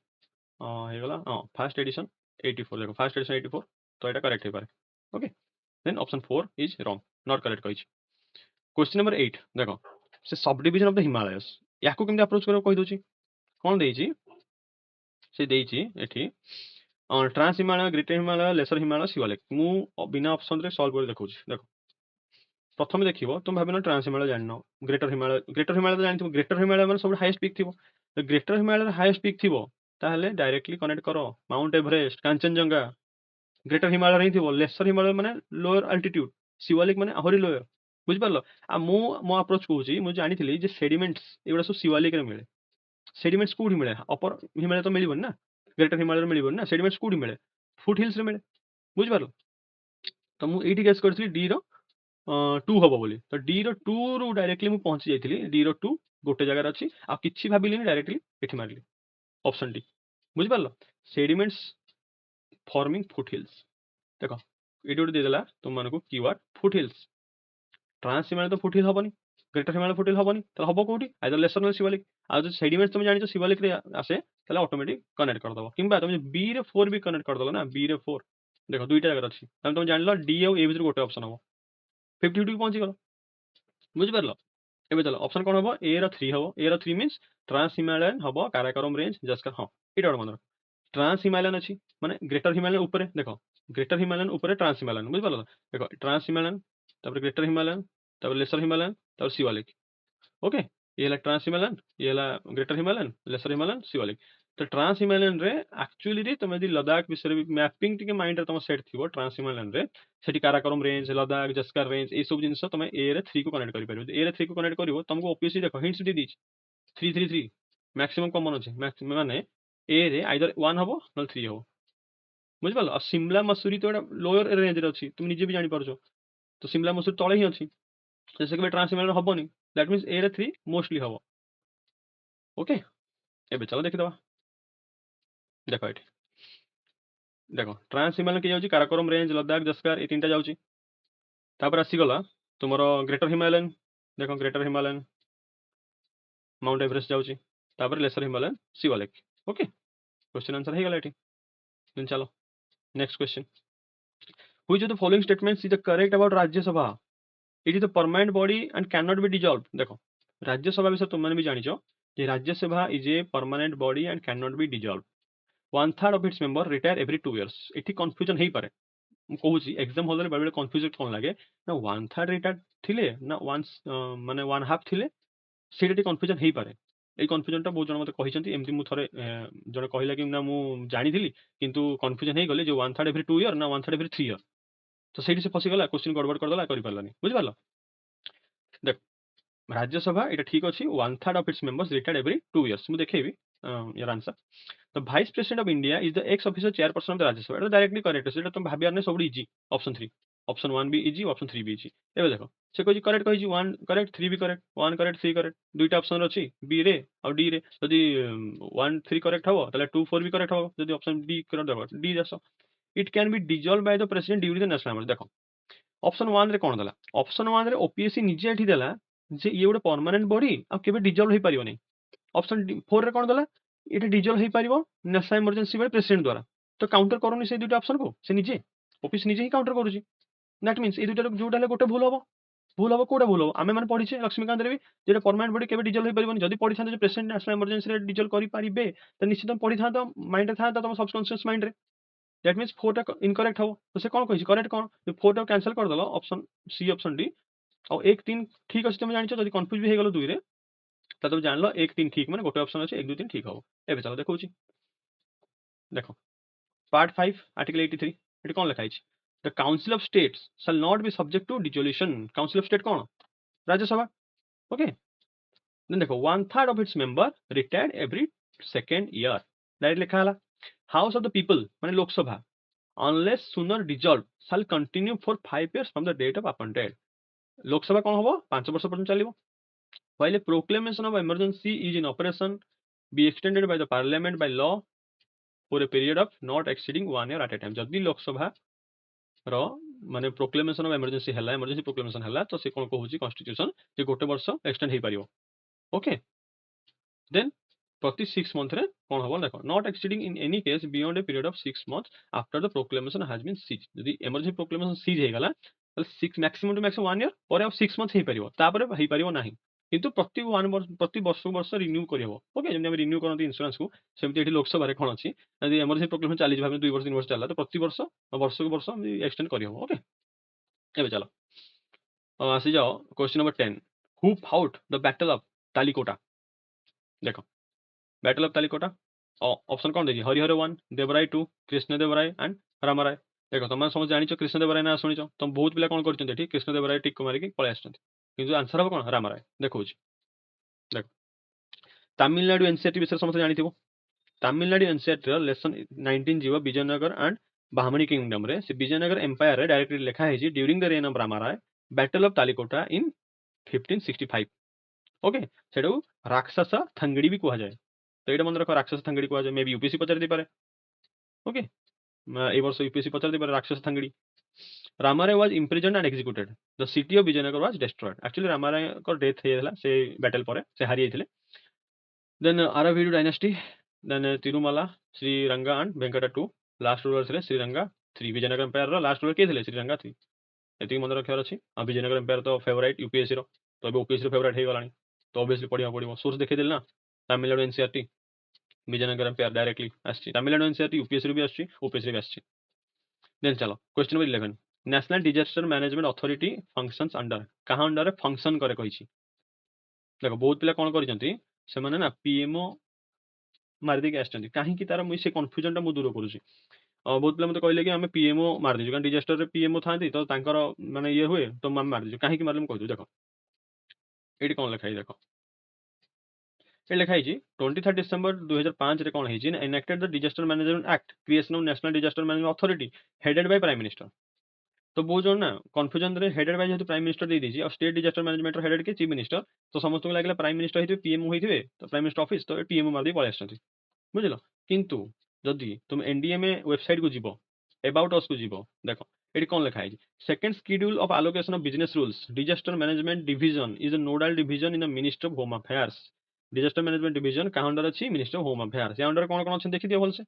ହେଇଗଲା ଫାର୍ଷ୍ଟ ଏଡିସନ୍ 84 ଦେଖ ଫାର୍ଷ୍ଟ ଏଡିସନ୍ 84 ତ ଏଇଟା କରେକ୍ଟ ହେଇପାରେ okay then option 4 is wrong not correct କହିଛି क्वेश्चन नंबर 8 ଦେଖ ସେ subdivision of the Himalayas याकू केमती अप्रोच करियो कहि दोची कोन देइची से देइची एठी trans Himalaya greater Himalaya lesser Himalaya Shivalik मु बिना ऑप्शन रे सॉल्व कर देखौची देखो प्रथम देखिबो तुम भाबिनो ट्रांस हिमालय जाननो ग्रेटर हिमालय तो जानथिबो ग्रेटर हिमालय माने सब हाईएस्ट पीक थिबो तो ग्रेटर हिमालय हाईएस्ट पीक थिबो ताहले डायरेक्टली कनेक्ट करो mount Everest Kanchenjunga greater Himalaya रही थी लेसर हिमालय माने लोअर अल्टीट्यूड शिवालिक माने आहुरी लोअर बुझ पारलो आ मो अप्रोच कहूची मु जानिथिली जे सेडिमेंट्स एगुडा सब शिवालिक रे मिले सेडिमेंट्स कोठी मिले अपर हिमालय तो मिलिबन ना ग्रेटर हिमालय रे मिलिबन ना सेडिमेंट्स कोठी मिले फुट हिल्स रे मिले बुझ पारलो तो मु एठी गेस करथिली डी रो 2 हबो बोली तो डी रो 2 रु डायरेक्टली मु पहुंची जाइथिली डी रो 2 गोटे जगह अछि आ किछि भाबिलिनी डायरेक्टली एठी मारली ऑप्शन डी बुझ पारलो सेडिमेंट्स फॉर्मिंग फुट हिल्स देखो ये गोटे देदेला तुम मानक keyword foothills trans Himalaya तो फुट हिल हबनी ग्रेटर हिमालय फुट हिल हबनी तो हबो कोठी आइदर लेसर नल शिवालिक आ जो सेडिमेंट्स तुम जानिछो शिवालिक रे आसे ताले ऑटोमेटिक कनेक्ट कर दबो किंबा तुम बी रे 4 भी कनेक्ट कर दलो ना बी रे 4 देखो दुईटा जगह अछि तुम जानलो डी और ए भीतर गोटे ऑप्शन हबो 52 ପହଞ୍ଚିଗଲ। ବୁଝିପାରିଲ? ଏବେ ଚାଲ ଅପସନ କଣ ହବ? ଏ ର 3 ହବ। ଏ ର 3 ମିନ୍ସ ଟ୍ରାନ୍ସ ହିମାଳୟନ ହବ, କାରାକୋରମ ରେଞ୍ଜ, ଜସ୍କର। ହଁ ଏଇଟା ଗୋଟେ ମନେ ରଖ। ଟ୍ରାନ୍ସ ହିମାଳୟନ ଅଛି ମାନେ ଗ୍ରେଟର ହିମାଳୟନ ଉପରେ ଦେଖ, ଗ୍ରେଟର ହିମାଳୟନ ଉପରେ ଟ୍ରାନ୍ସ ହିମାଳୟନ। ବୁଝିପାରିଲ? ଦେଖ ଟ୍ରାନ୍ସ ହିମାଳୟନ, ତାପରେ ଗ୍ରେଟର ହିମାଳୟନ, ତାପରେ ଲେସର ହିମାଳୟନ, ତାପରେ ଶିୱାଲିକ। ओके, ये ହେଲା ट्रांस हिमालयन, ये ହେଲା ग्रेटर हिमालयन, लेसर हिमालयन, शिवालिक। तो ट्रांस हिमालयन रे एक्चुअली रे तुम यदि लद्दाख विषय में मैपिंग टिके माइंड रे तुम सेट थिबो, ट्रांस हिमालयन रे सेठी काराकोरम रेंज, लद्दाख, जस्कर रेंज ए सब जिंस तुम ए रे 3 को कनेक्ट करि परिबो। ए रे 3 को कनेक्ट करिवो तुमको ओपीएससी देखो हिंट्स दे दीच 333 मैक्सिमम कॉमन अछि। मैक्सिमम माने ए रे आइदर 1 हबो न 3 हबो। बुझ पालो? आ शिमला मसूरी तो एटा लोअर रेंज रे अछि, तुम निजे भी जानि परछो। तो शिमला मसूरी तळे ही अछि, जैसे कि ट्रांस हिमालयन हबोनी। दैट मींस ए रे 3 मोस्टली हबो। ओके, ଏବେ ଚାଲ ଦେଖିଦବା। ଦେଖ ଏଠି ଦେଖ ଟ୍ରାନ୍ସ ହିମାଲୟନ କିଏ ଯାଉଛି? କାରାକୋରମ ରେଞ୍ଜ, ଲଦାଖ, ଜସ୍କାର, ଏଇ ତିନିଟା ଯାଉଛି। ତାପରେ ଆସିଗଲା ତୁମର ଗ୍ରେଟର ହିମାଲୟନ। ଦେଖ ଗ୍ରେଟର ହିମାଲୟନ, ମାଉଣ୍ଟ ଏଭରେଷ୍ଟ ଯାଉଛି। ତାପରେ ଲେସର ହିମାଲୟନ, ଶିୱାଲିକ। ଓକେ, क्वेश्चन आंसर ହେଇଗଲା ଏଠି। ଦେନ୍ ଚାଲ next question. Which of the following statements is the correct about Rajya Sabha? It is the permanent body and can not be dissolve. देखो राज्यसभा विषय तुमने भी जानिଛ ଯେ Rajya Sabha is a permanent body and can not be dissolve. 1/3 of its member retire every 2 years। ଏଠି confusion ହେଇପାରେ, ମୁଁ କହୁଛି exam ହଲରେ ବେଳେବେଳେ କନଫ୍ୟୁଜନ କଣ ଲାଗେ ନା 1/3 ରିଟାୟାର୍ଡ ଥିଲେ ନା ମାନେ 1/2 ଥିଲେ, ସେଇଟା ଟିକେ କନଫ୍ୟୁଜନ ହେଇପାରେ। ଏଇ କନଫ୍ୟୁଜନଟା ବହୁତ ଜଣ ମତେ କହିଛନ୍ତି। ଏମିତି ମୁଁ ଥରେ ଜଣେ କହିଲା କି ନା ମୁଁ ଜାଣିଥିଲି କିନ୍ତୁ କନଫ୍ୟୁଜନ ହେଇଗଲି ଯେ 1/3 every 2 year ନା 1/3 every 3 year। ତ ସେଇଠି ସେ ଫସିଗଲା, କ୍ୱେଶ୍ଚିନ୍ ଗଡ଼ବଡ଼ କରିଦେଲା, କରିପାରିଲାନି। ବୁଝିପାରିଲ? ଦେଖ राज्यसभा এটা ঠিক ଅଛି, 1/3 of its members retired every 2 years। ମୁଁ ଦେଖେଇବି यार answer. The vice president of India is the x officer chairperson of the Rajya Sabha. এটা डायरेक्टली करेक्ट আছে, এটা তুমি ভাবিবার নাই, ସବୁଠୁ ইজি। অপশন 3, অপশন 1 ବି ইজি, অপশন 3 ବି ଇଜି। ଏବେ ଦେଖ ସେ କହିଛି କରେକ୍ଟ, କହିଛି 1 କରେକ୍ଟ, 3 ବି କରେକ୍ଟ, 1 କରେକ୍ଟ, 3 କରେକ୍ଟ। ଦୁଇଟା ଅପସନ ଅଛି ବି ରେ ଆଉ ଡି ରେ। ଯଦି 1 3 କରେକ୍ଟ ହବ ତାହେଲେ 2 4 ବି କରେକ୍ଟ ହବ। ଯଦି ଅପସନ ଡି କରେକ୍ଟ ହବ ଡି ଆସ। It can be dissolve by the president during the national assembly. ଦେଖ ଅପସନ 1 ରେ କଣ ଦେଲା? ଅପସନ 1 ରେ ଓପିଏସସି ନିଜେ ଏଠି ଦେଲା ଯେ ଇଏ ଗୋଟେ ପର୍ମାନେଣ୍ଟ ବଡି ଆଉ କେବେ ଡିଜଲ୍ଭ ହେଇପାରିବନି। ଅପସନ 4 ରେ କଣ ଦେଲା? এটা ডিজলভ ହେଇପାରିବ ନ୍ୟାସନାଲ ଏମର୍ଜେନ୍ସି ବେଳେ ପ୍ରେସିଡେଣ୍ଟ ଦ୍ୱାରା। ତ କାଉଣ୍ଟର କରୁନି ସେଇ ଦୁଇଟା ଅପସନକୁ ସେ ନିଜେ, ଅଫିସ ନିଜେ ହିଁ କାଉଣ୍ଟର କରୁଛି। ଦ୍ୟାଟ୍ ମିନ୍ସ ଏଇ ଦୁଇଟାରୁ ଯୋଉଟା ହେଲେ ଗୋଟେ ଭୁଲ ହବ। ଭୁଲ ହବ, କୋଉଟା ଭୁଲ ହବ? ଆମେ ମାନେ ପଢିଛେ ଲକ୍ଷ୍ମୀକାନ୍ତରେ ବି ଯେଟା ପର୍ମାନେଣ୍ଟ ବଡି କେବେ ଡିଜଲ୍ଭ ହେଇପାରିବନି। ଯଦି ପଢିଥାନ୍ତେ ଯେ ପ୍ରେସିଡେଣ୍ଟ ନ୍ୟାସନାଲ ଏମର୍ଜେନ୍ସିରେ ଡିଜଲ୍ଭ କରିପାରିବେ ତ ନିଶ୍ଚିତ ପଢିଥାନ୍ତ, ମାଇଣ୍ଡରେ ଥାନ୍ତା ତମ ସବକନସିୟସ୍ ମାଇଣ୍ଡରେ। ଦ୍ୟାଟ୍ ମିନ୍ସ 4 ଟା ଇନକରେକ୍ଟ ହବ। ତ ସେ କଣ କହିଛି କରେକ୍ଟ କଣ? 4 ଟାକୁ କ୍ୟାନସଲ କରିଦେଲ, ଅପସନ ସି, ଅପସନ ଡି ଆଉ 1 3 ଠିକ ଅଛି। ତମେ ଜାଣିଛ ଯଦି କନଫ୍ୟୁଜ ବି ହେଇଗଲ 2 ରେ ତ ତମେ ଜାଣିଲ 1 3 ଠିକ ମାନେ ଗୋଟେ ଅପସନ ଅଛି 1 2 3 ଠିକ ହବ। ଏବେ ଚାଲ ଦେଖଉଛି। ଦେଖ पार्ट 5 आर्टिकल 83 ଏଠି କଣ ଲେଖା ହେଇଛି? The council of states shall not be subject to dissolution। Council of state कौन? राज्यसभा। ओके, देन देखो 1/3 of its member retired every second year। Direct लिखा है हाउस ऑफ द पीपल माने Lok Sabha unless sooner dissolved shall continue for 5 years from the date of appointed। Lok Sabha कौन हबो 5 वर्ष पर्यंत चलिबो। while a proclamation of emergency is in operation be extended by the parliament by law for a period of not exceeding 1 year at a time। जदि लोकसभा ର ମାନେ ପ୍ରୋକ୍ଲେମେସନ of emergency ହେଲା, emergency ପ୍ରୋକ୍ଲେମେସନ ହେଲା ତ ସେ କଣ କହୁଛି କନଷ୍ଟିଟ୍ୟୁସନ ଯେ ଗୋଟେ ବର୍ଷ ଏକ୍ସଟେଣ୍ଡ ହେଇପାରିବ। ଓକେ, ଦେନ୍ ପ୍ରତି 6 ମନ୍ଥରେ କଣ ହବ ଦେଖ not exceeding in any case beyond a period of 6 months after the proclamation has been cease. ଯଦି ଏମର୍ଜେନ୍ସି ପ୍ରୋକ୍ଲେମେସନ ସିଜ୍ ହେଇଗଲା ତାହେଲେ 6 ମ୍ୟାକ୍ସିମମ୍ ଟୁ ମ୍ୟାକ୍ସିମମ୍ 1 year ପରେ ଆଉ 6 months ହେଇପାରିବ, ତାପରେ ହେଇପାରିବ ନାହିଁ। କିନ୍ତୁ ପ୍ରତି ବର୍ଷକୁ ବର୍ଷ ରିନ୍ୟୁ କରିହବ। ଓକେ, ଯେମିତି ଆମେ ରିନ୍ୟୁ କରନ୍ତି ଇନ୍ସୁରାନ୍ସକୁ, ସେମିତି ଏଠି ଲୋକସଭାରେ କଣ ଅଛି ଯଦି ଏମର୍ଜେନ୍ସି ପ୍ରୋକ୍ଲେମେସନ ଚାଲିଛି ଭାବେ 2 ବର୍ଷ 3 ବର୍ଷ ଚାଲିଲା ତ ପ୍ରତି ବର୍ଷ ବର୍ଷକୁ ବର୍ଷ ଏକ୍ସଟେଣ୍ଡ କରିହବ। ଓକେ, ଏବେ ଚାଲ ଆସିଯାଅ question number 10। Who fought the battle of Talikota? देखो बैटल ऑफ तालिकोटा ऑप्शन कौन देखिए हरिहर 1, देवराय 2, कृष्णदेवराय एंड रामराय। देखो तुम समझ जानिଛ कृष्णदेवराय ना शुनिଛ, तुम बहुत पिला कौन करछन्ते एठी कृष्णदेवराय टिक मारिकी पळै आछन्ते, किंतु आंसर हो कौन रामराय। देखौछि देखो तमिलनाडु एनसीआरटी विषय समस्त जानिथिबो। तमिलनाडु एनसीआरटी ର लेसन 19 जीव विजयनगर एंड बाहमणी किंगडम रे से विजयनगर एम्पायर रे डायरेक्टली लिखा है जी during the reign of Ramaraya battle of Talikota in 1565। Okay, सेटू राक्षस थंगड़ी भी कहा जाए। तो ये मन रख राक्षस थंगड़ी कहा जाए, मे बी यूपीएससी पचारि पारे। ओके, ए वर्ष यूपीएससी पचारि पारे Rakshasa Tangadi. Ramaraya was imprisoned and executed, the city of Vijayanagara was destroyed. Actually Ramaraya को डेथ हेला से बैटल परे से हारि जाइथिले। Then Aravidu dynasty, then Tirumala, Sriranga and Venkata 2 last ruler थे। श्रीरंगा 3 विजयनगर एम्पायर रो लास्ट रूलर के थे श्रीरंगा 3। ଏତିକି ମନେ ରଖିବାର ଅଛି। ଆଉ ବିଜୟନଗର ଏମ୍ପାୟାର ତ ଫେଭରାଇଟ୍ ୟୁପିଏସ୍ସି ର, ତ ଏବେ ଓପିଏସ୍ସି ର ଫେଭରାଇଟ୍ ହେଇଗଲାଣି, ତ ଅବଭିୟସଲି ପଢ଼ିବାକୁ ପଡ଼ିବ। ସୋର୍ସ ଦେଖେଇଦେଲି ନା, Tamil Nadu NCERT, Vijayanagara empire directly ଆସିଛି। ତାମିଲନାଡୁ ଏନସିଆରଟି ୟୁପିଏସ୍ସି ରୁ ବି ଆସୁଛି, ଓପିଏସ୍ସି ରେ ବି ଆସିଛି। ଦେନ୍ ଚାଲ question number 11, national disaster management authority functions under, କାହା ଅଣ୍ଡରରେ ଫଙ୍କସନ୍ କରେ କହିଛି। ଦେଖ ବହୁତ ପିଲା କଣ କରିଛନ୍ତି, ସେମାନେ ନା ପିଏମଓ ମାରିଦେଇକି ଆସିଛନ୍ତି। କାହିଁକି ତାର ମୁଁ ସେ କନଫ୍ୟୁଜନ ଟା ମୁଁ ଦୂର କରୁଛି। ବହୁତ ପିଲା ମତେ କହିଲେ କି ଆମେ ପିଏମଓ ମାରିଦେଇଛୁ, କାରଣ ଡିଜାଷ୍ଟରରେ ପିଏମଓ ଥାନ୍ତି ତ ତାଙ୍କର ମାନେ ଇଏ ହୁଏ, ତ ଆମେ ମାରିଦେଇଛୁ। କାହିଁକି ମାରିଲେ ମୁଁ କହିଦେବି। ଦେଖ ଏଇଠି କଣ ଲେଖା ହେଇଛି ଦେଖ, ଏଠି ଲେଖା ହେଇଛି 23 ଡିସେମ୍ବର 2005 ରେ କଣ ହେଇଛି ନା, enacted the disaster management act, creation of national disaster management authority headed by prime minister. ତ ବହୁତ ଜଣ ନା କନଫ୍ୟୁଜନ ରେ ହେଡେड ବାଇ ଯେହେତୁ ପ୍ରାଇମ ମିନିଷ୍ଟର ଦେଇଦେଇଛି, ଆଉ ଷ୍ଟେଟ ଡିଜାଷ୍ଟର ମ୍ୟାନେଜମେଣ୍ଟ ର ହେଡେड କି ଚିଫ ମିନିଷ୍ଟର, ତ ସମସ୍ତଙ୍କୁ ଲାଗିଲା ପ୍ରାଇମ ମିନିଷ୍ଟର ହେଇଥିବେ, ପିଏମ ହେଇଥିବେ, ତ ପ୍ରାଇମ ମିନିଷ୍ଟର ଅଫିସ, ତ ପିଏମ ମାରିଦେଇ ପଳେଇ ଆସିଛନ୍ତି। ବୁଝିଲ। କିନ୍ତୁ ଯଦି ତୁମେ ଏନଡିଏମଏ ୱେବସାଇଟ କୁ ଯିବ, ଏବାଉଟ୍ ଅସ୍ କୁ ଯିବ, ଦେଖ ଏଠି କଣ ଲେଖା ହେଇଛି, second schedule of allocation of business rules, disaster management division is a nodal division in the ministry of home affairs. Disaster management division କାହା ଅଣ୍ଡର ଅଛି, ମିନିଷ୍ଟ୍ରି ଅଫ ହୋମ ଆଫେୟାର୍ସ। ୟା ଅଣ୍ଡର କଣ କଣ ଅଛନ୍ତି ଦେଖିଦିଅ ଭଲସେ।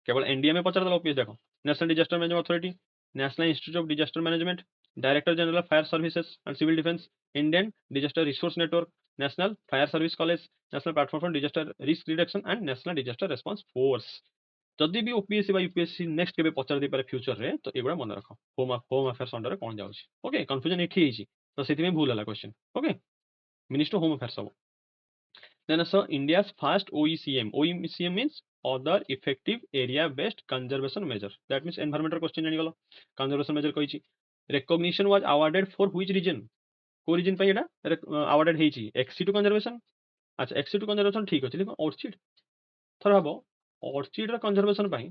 केवल एनडीएमए पचारदेला ओपीएस, देखो national disaster management authority, national institute of disaster management, director general of fire services and civil defence, Indian disaster resource network, national fire service college, national platform for disaster risk reduction and national disaster response force. जदि भी OPSC बा UPSC next केबे पचार दे पारे future रे, तो एगुड़ा मन रख, home affairs under कौन जाउछि। ओके, कंफ्यूजन एठी हेछि, तो सेति में भूल हला question. Okay, minister home affairs सब। Then also India's first OECM. OECM means other effective area based conservation measure. That means environmental question जानी गलो। Conservation measure कहिछि। Recognition was awarded for which region? को region पे एटा awarded ହେଇछि? XC2 conservation। अच्छा XC2 conservation ठीक अछि, लेकिन orchid थर हबो orchid ର conservation ପାଇଁ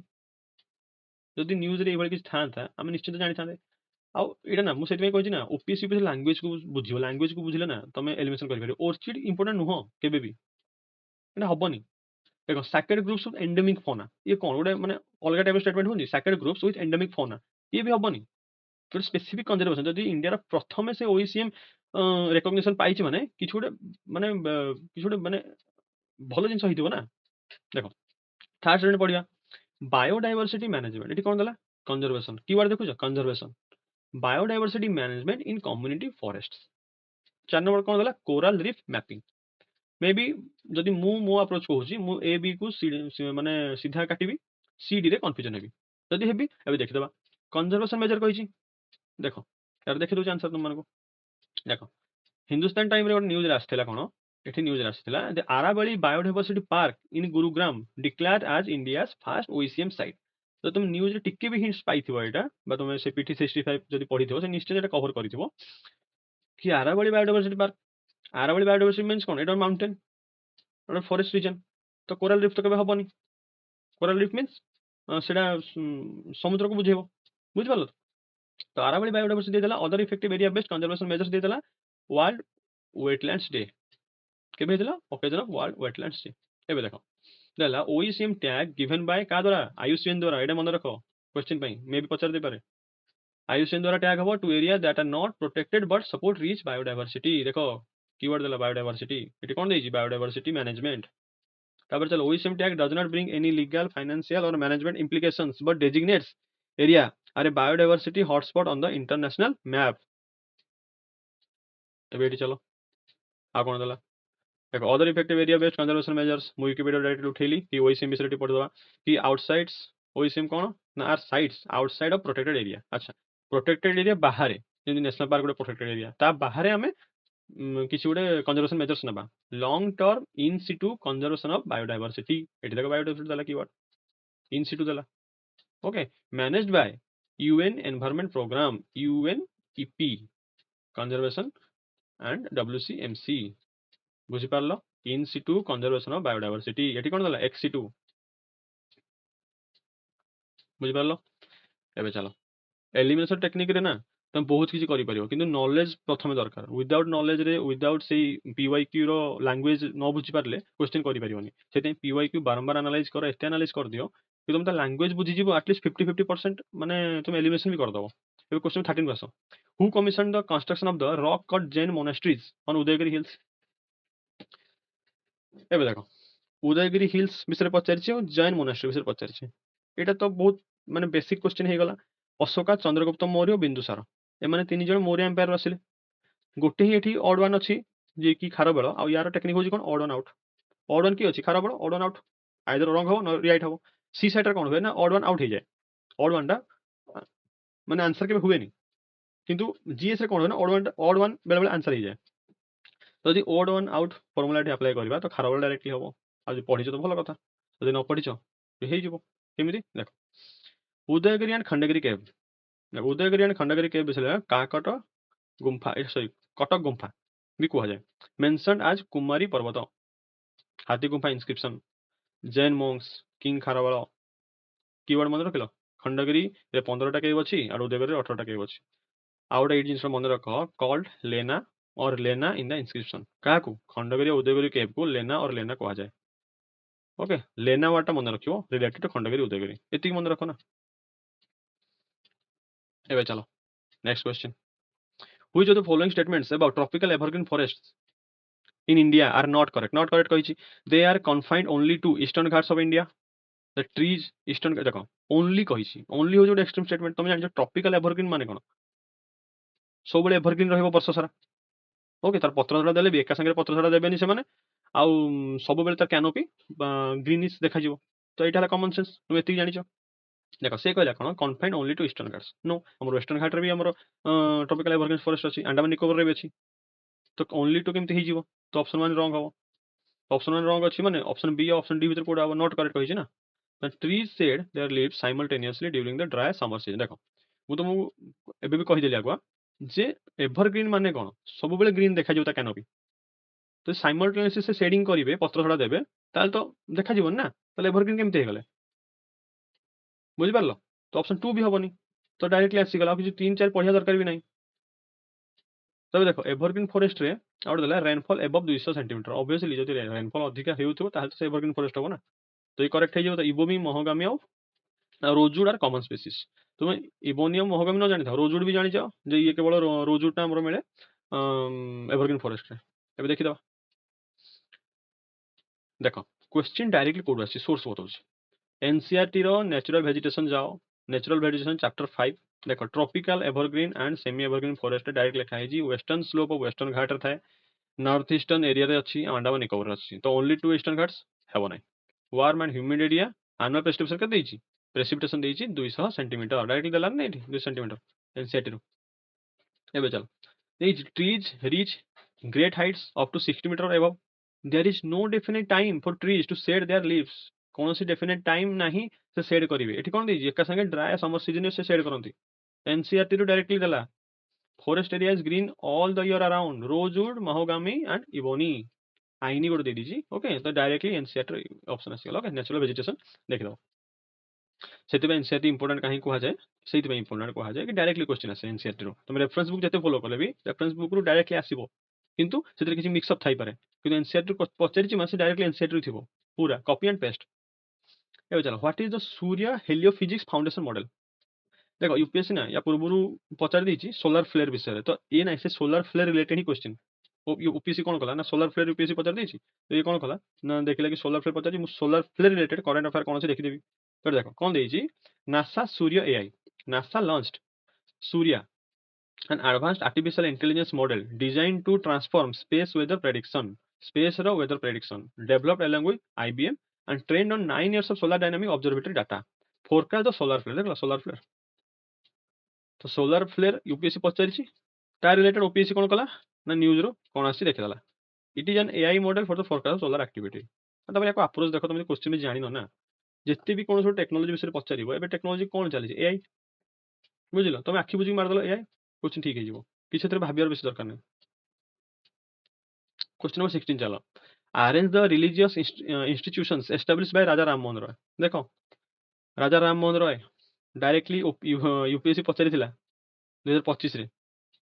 ଯଦି न्यूज रे एभଳି କିଛି ଥାନ୍ତା, ଆମେ ନିଶ୍ଚିତ ଜାଣିଥାନ୍ତେ। ଆଉ ଏଇଟା ନା ମୁଁ ସେଥିପାଇଁ କହିଛି ନା, ଓପିଏସସି ଉପରେ ଲାଙ୍ଗୁଏଜ କୁ ବୁଝିବ, ଲାଙ୍ଗୁଏଜ କୁ ବୁଝିଲେ ନା ତମେ ଏଲିମିନେସନ କରିପାରିବ। orchid important ନୁହଁ କେବେ ବି, এটা হবনি। দেখো sacred groups of endemic fauna, ये कौन गोटे माने अलग टाइप स्टेटमेंट होनी, sacred groups with endemic fauna, ये भी हबनी। ଗୋଟେ ସ୍ପେସିଫିକ କନଜରଭେସନ, ଯଦି ଇଣ୍ଡିଆର ପ୍ରଥମେ ସେ ଓଇସିଏମ ରେକଗ୍ନିସନ ପାଇଛି ମାନେ କିଛି ଗୋଟେ ମାନେ କିଛି ଗୋଟେ ମାନେ ଭଲ ଜିନିଷ ହେଇଥିବ ନା। ଦେଖ ଥାର୍ଡ ଷ୍ଟେଟମେଣ୍ଟ ପଢିବା, ବାୟୋଡାଇଭରସିଟି ମ୍ୟାନେଜମେଣ୍ଟ, ଏଠି କଣ ଦେଲା, କନଜରଭେସନ, କିୱାର୍ଡ ଦେଖୁଛ କନଜରଭେସନ, ବାୟୋଡାଇଭରସିଟି ମ୍ୟାନେଜମେଣ୍ଟ ଇନ କମ୍ୟୁନିଟି ଫରେଷ୍ଟ। 4 ନମ୍ବର କଣ ଦେଲା, କୋରାଲ ରିଫ ମ୍ୟାपिଂ। मे बी जदि मो अप्रोच कहूँ, मु ए बी को माने सीधा काटिबी, सी डी रे कन्फ्यूजन हेबी। जदि हेबी एबे देखिदबा कंजर्वेशन मेजर कहिछि। देखो यार देखि दउछ आंसर तुम मानको। देखो हिंदुस्तान टाइम रे न्यूज रे आस्थिला कोन, एठी न्यूज रे आस्थिला the Aravalli biodiversity park in Gurugram declared as India's first OECM site. तो तुम न्यूज रे टिके भी हिंट्स पाइथिबो, एटा बा तुम से पीटी 65 जदि पढिथिबो से निश्चय एटा कवर करिथिबो कि Aravalli biodiversity park. Aravalli biodiversity means कोन, एटा माउंटेन, ଗୋଟେ ଫରେଷ୍ଟ ରିଜନ। ତ କୋରାଲ ରିଫ ତ କେବେ ହବନି। କୋରାଲ ରିଫ ମିନ୍ସ ସେଟା ସମୁଦ୍ରକୁ ବୁଝେଇବ, ବୁଝିପାରିଲ। ତ ଆରାବଳି ବାୟୋଡାଇଭର୍ସିଟି ଦେଇଦେଲା, other effective area based conservation measures ଦେଇଦେଲା, ୱାର୍ଲଡ ୱେଟଲ୍ୟାଣ୍ଡସ ଡେ କେବେ ହେଇଥିଲା, occasion of world wetlands day. ଏବେ ଦେଖ ଦେଲା ଓଇସିଏମ ଟ୍ୟାଗ गिवन बाय का द्वारा, आईयूसीएन द्वारा। एटा मन रख क्वेश्चन ପାଇଁ मे भी पचार दे पारे। आईयूसीएन द्वारा टैग हबो to area that are not protected but support rich biodiversity. देखो कीवर्ड देला बायोडायवर्सिटी, एटी कोन देइछि, बायोडायवर्सिटी मैनेजमेंट। तापर चलो OECM tag does not bring any legal financial और management implications but designates area are a biodiversity hotspot on the international map। ଏବେ ଏଠି ଚलो ଆଉ କଣ ଦେଲା, देखो other effective area based conservation measures, मु विकिपीडिया डायरेक्ट उठेली कि ओईसीएम विषय पढ़दवा कि आउटसाइड्स ओईसीएम कोन ना are sites outside of protected area. अच्छा प्रोटेक्टेड एरिया बाहर, जेमि नेशनल पार्क गोटे प्रोटेक्टेड एरिया, ता बाहर आमे किसी गोटे कंजर्वेशन मेजर्स नबा। Long term in situ conservation of biodiversity, एठी देखो बायोडायवर्सिटी देला कीवर्ड इन सिटू देला। Okay, managed by UN environment programme, UNEP conservation and डब्ल्यूसीएमसी। बुझी पारलो, इन सिटू कंजर्वेशन ऑफ बायोडायवर्सिटी, एठी कोन देला एक्स सिटू। बुझी पारलो। एबे चलो एलिमिनेशन टेक्निक रे ना तुम बहुत किसी करि परियो, किंतु नॉलेज प्रथमे दरकार। विदाउट नॉलेज रे, विदाउट से पीवाईक्यू रो लैंग्वेज न बुझी पारले क्वेश्चन करि परियोनी। सेते पीवाईक्यू बारंबार एनालाइज करो, एते एनालाइज कर दियो कि तुम ता लैंग्वेज बुझी जिवो, एटलीस्ट 50-50% माने तुम एलिमिनेशन भी कर दबो। एबे क्वेश्चन 13 को आसो, who commission the construction of the rock cut Jain monasteries on Udayagiri hills. एबे देखो उदयगिरी हिल्स विषय पचारिछि और जैन मोनास्ट्री विषय पचारिछि। एटा तो बहुत माने बेसिक क्वेश्चन हे गला। अशोका, चंद्रगुप्त मौर्य, बिंदुसार, एमाने तीन जण मोरिया एम्पायर आसिले गोटे ही एठी ऑड वन अछि जे कि खारबेल आ यार टेक्निक होची कोन odd one out odd one की अछि Kharavela odd one out either रंग हो न राइट हो सी साइड रे कोन होय ना ऑड वन आउट हो जाए ऑड वन टा माने आंसर के हुए नहीं किंतु जीएस रे कोन होय ना ऑड वन बेले बेले आंसर हो जाए तो यदि odd one out formula apply करवा तो खारबेल डायरेक्टली हम आज पढ़ी तो भल कथा यदि न पढ़ी हो देख Udayagiri and Khandagiri cave Udayagiri and Khandagiri cave विषय काकट गुम्फा सॉरी कटक गुम्फा भी कह जाए मेंशन आज कुमारी पर्वत हाथी Gumpha इनस्क्रिप्शन Jain monks king Kharavela keyword मन रख खंडगिरी 15टा केव अच्छी और उदयगिरी 18टा केव अच्छी आउ गोटे जिन मन रख कॉल्ड लेना और लेना इन द इनस्क्रिप्शन क्या खंडगिरी उदयगिरी केव को लेना और लेना कह जाए ओके लेना वार्ड मन रख रिलेटेड टू खंडगिरी उदयगिरी ये मन रख ना ए चलो next question which of the following statements about tropical evergreen forests in India are not correct कही they are confined only to eastern ghats of India the trees eastern देख only कही only हो जो एक्सट्रीम स्टेटमेंट तुम जान tropical evergreen माने कोन सब बेले एवरग्रीन रहबो वर्ष सारा ओके तार पत्र झड़ा देले भी एका संगे पत्र झड़ा देबेनी से माने आउ सब बेले तार कैनोपी ग्रीनिश देखा जिवो तो एटा कॉमन सेंस तुम एति जानिछ देख से कहला कोन confined only to eastern ghats no हमर वेस्टर्न घाट रे भी हमर ट्रॉपिकल एवरग्रीन फॉरेस्ट अछि अंडमान निकोबार रे भी अछि तो ओनली टू केमति ही जिवो तो ऑप्शन 1 रॉन्ग हो ऑप्शन 1 रॉन्ग अछि माने ऑप्शन बी ऑप्शन डी भीतर कोडा नॉट करेक्ट कहि ना the trees shed their leaves simultaneously during the dry summer season देखो मु तुमको एबे भी कहि देली आगुआ जे एवरग्रीन माने कोन सब बेले ग्रीन देखा जिवो ता कैनोपी तो साइमल्टेनियसली से शेडिंग करिवे पत्र छड़ा देबे ताल तो देखा जिवो ना ताले एवरग्रीन केमति हे गले बुझि पारलो तो ऑप्शन 2 भी हबनी तो डायरेक्टली आसी गला कि 3 4 पढ़िया दरकार भी नहीं तब देखो एवरग्रीन फॉरेस्ट रे आउट देला रेनफॉल एबव 200 सेंटीमीटर ऑब्वियसली जदि रेनफॉल अधिका हेउथिबो ताल तो से एवरग्रीन फॉरेस्ट हो ना तो ये करेक्ट है तो इबोमी महगामी और रोजवुड आर कॉमन स्पीसीज तुम इबोनियम महगामी न जानि था रोजवुड भी जानि जाओ जे ये केवल रोजवुड टा हमर मिले एवरग्रीन फॉरेस्ट रे एबे देखि दबा देखो क्वेश्चन डायरेक्टली कोड आसी सोर्स बताउछ एनसीईआरटी रो नेचुरल वेजिटेशन जाओ नेचुरल वेजिटेशन चैप्टर 5 देखो tropical evergreen and semi evergreen forest direct लिखा है जी western slope of western ghat रे थाए नॉर्थ ईस्टर्न एरिया रे अछि अंडमान निकोबार अछि तो ओनली टू ईस्टर्न घाट्स हेबो नै warm and humid area annual precipitation के देछि प्रेसिपिटेशन देछि 200 सेंटीमीटर डायरेक्टली देला नै 2 सेंटीमीटर एनसीईआरटी रो एबे चल these trees reach great heights up to 60 meter or above there is no definite time for trees to shed their leaves कौन definite time नहीं से शेड करेंगे एठी कोन देछि एका संगे ड्राई समर सीजन से शेड करंती एनसीईआरटी रो डायरेक्टली देला forest area is green all the year around rosewood mahogany and ebony आईनी गोटे दे दीजिए ओके तो डायरेक्टली एनसीईआरटी ऑप्शन आसीगला ओके नेचुरल वेजिटेशन देख दो ସେଥିପାଇଁ ଏନसीईआରटी इंपोर्टेंट कहीं कहा जाए ସେଇଥିପାଇଁ इंपोर्टेंट कहा जाए कि डायरेक्टली क्वेश्चन आसे एनसीईआरटी रो तुम रेफरेंस बुक जते फॉलो कले भी रेफरेंस बुक रो डायरेक्टली आसीबो किंतु ସେଥିରେ କିଛି मिक्स अप थाई पारे किंतु एनसीईआरटी पचारिछि मासे डायरेक्टली एनसीईआरटी रो थिबो पूरा कॉपी एंड पेस्ट एबे चलो what is the Surya heliophysics foundation model देखो यूपीएससी ना या पूर्वरु पचारि दैछि सोलर फ्लेयर विषय तो ये ना से सोलर फ्लेयर रिलेटेड ही क्वेश्चन यूपीएससी कोन कला ना सोलर फ्लेयर यूपीएससी पचारि दैछि तो ये कोन कला ना देखिला कि सोलर फ्लेयर पचारि मु solar flare related current affair कोन से देखि देबी तो देखो कौन देछि NASA Surya AI NASA launched Surya an advanced artificial intelligence model designed to transform space weather prediction developed along with IBM and trained on 9 years of solar dynamic observatory data forecast the solar flare देखला solar flare तो solar flare UPSC पचारिछि ता related OPSC कोन कला ना news रो कोन आसी देखिला it is an AI model for the forecast solar activity तब याको approach देखो तुम क्वेश्चन भी जानिनो ना जितने भी कौन टेक्नोलॉजी विषय पचारिबो एबे टेक्नोलॉजी कोन चली एआई बुझिलो तुम आखि बुझी मारदलो एआई क्वेश्चन ठीक है जीवो किछ एतरे भाबियार बेसी दरकार नै क्वेश्चन नंबर 16 चलो arrange the religious institutions established by Raja Ram Mohan Roy देखो राजा राम मोहन रॉय डायरेक्टली यूपीएससी पचारिथिला 2025 रे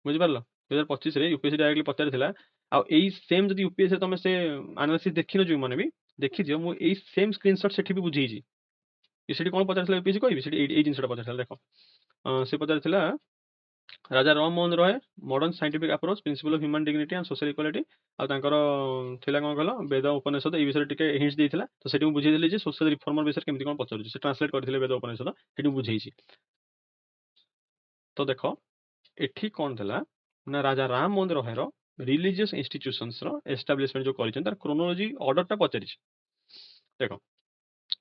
बुझि पारलो 2025 रे यूपीएससी डायरेक्टली पचारिथिला आ एई सेम जदी यूपीएससी तमे से एनालिसिस देखिनो जो माने भी देखि दियो मु एई सेम स्क्रीनशॉट सेठी भी बुझेइजी सेठी कोन पचारिथिला यूपीएससी कहबी सेठी एई जिंसटा पचारिथिला देखो से पचारिथिला Raja Ram Mohan Roy modern scientific approach principle of human dignity and social equality आ तांकर थिला कोन कहलो वेद उपनिषद ए विषय टिके हिंट्स देइथिला तो सेठी मु बुझेइ देली जे सोशल रिफॉर्मर विषय केमति कोन पचारुछि से ट्रांसलेट करथिले वेद उपनिषद सेठी बुझेइछि तो देखो ଏଠି କ'ଣ ଥିଲା ନା ରାଜା ରାମ ମୋହନ ରୟର ରିଲିଜିୟସ୍ ଇନଷ୍ଟିଚ୍ୟୁସନ୍ସର ଏଷ୍ଟାବ୍ଲିଶମେଣ୍ଟ ଯେଉଁ କରିଛନ୍ତି ତାର କ୍ରୋନୋଲୋଜି ଅର୍ଡରଟା ପଚାରିଛି। ଦେଖ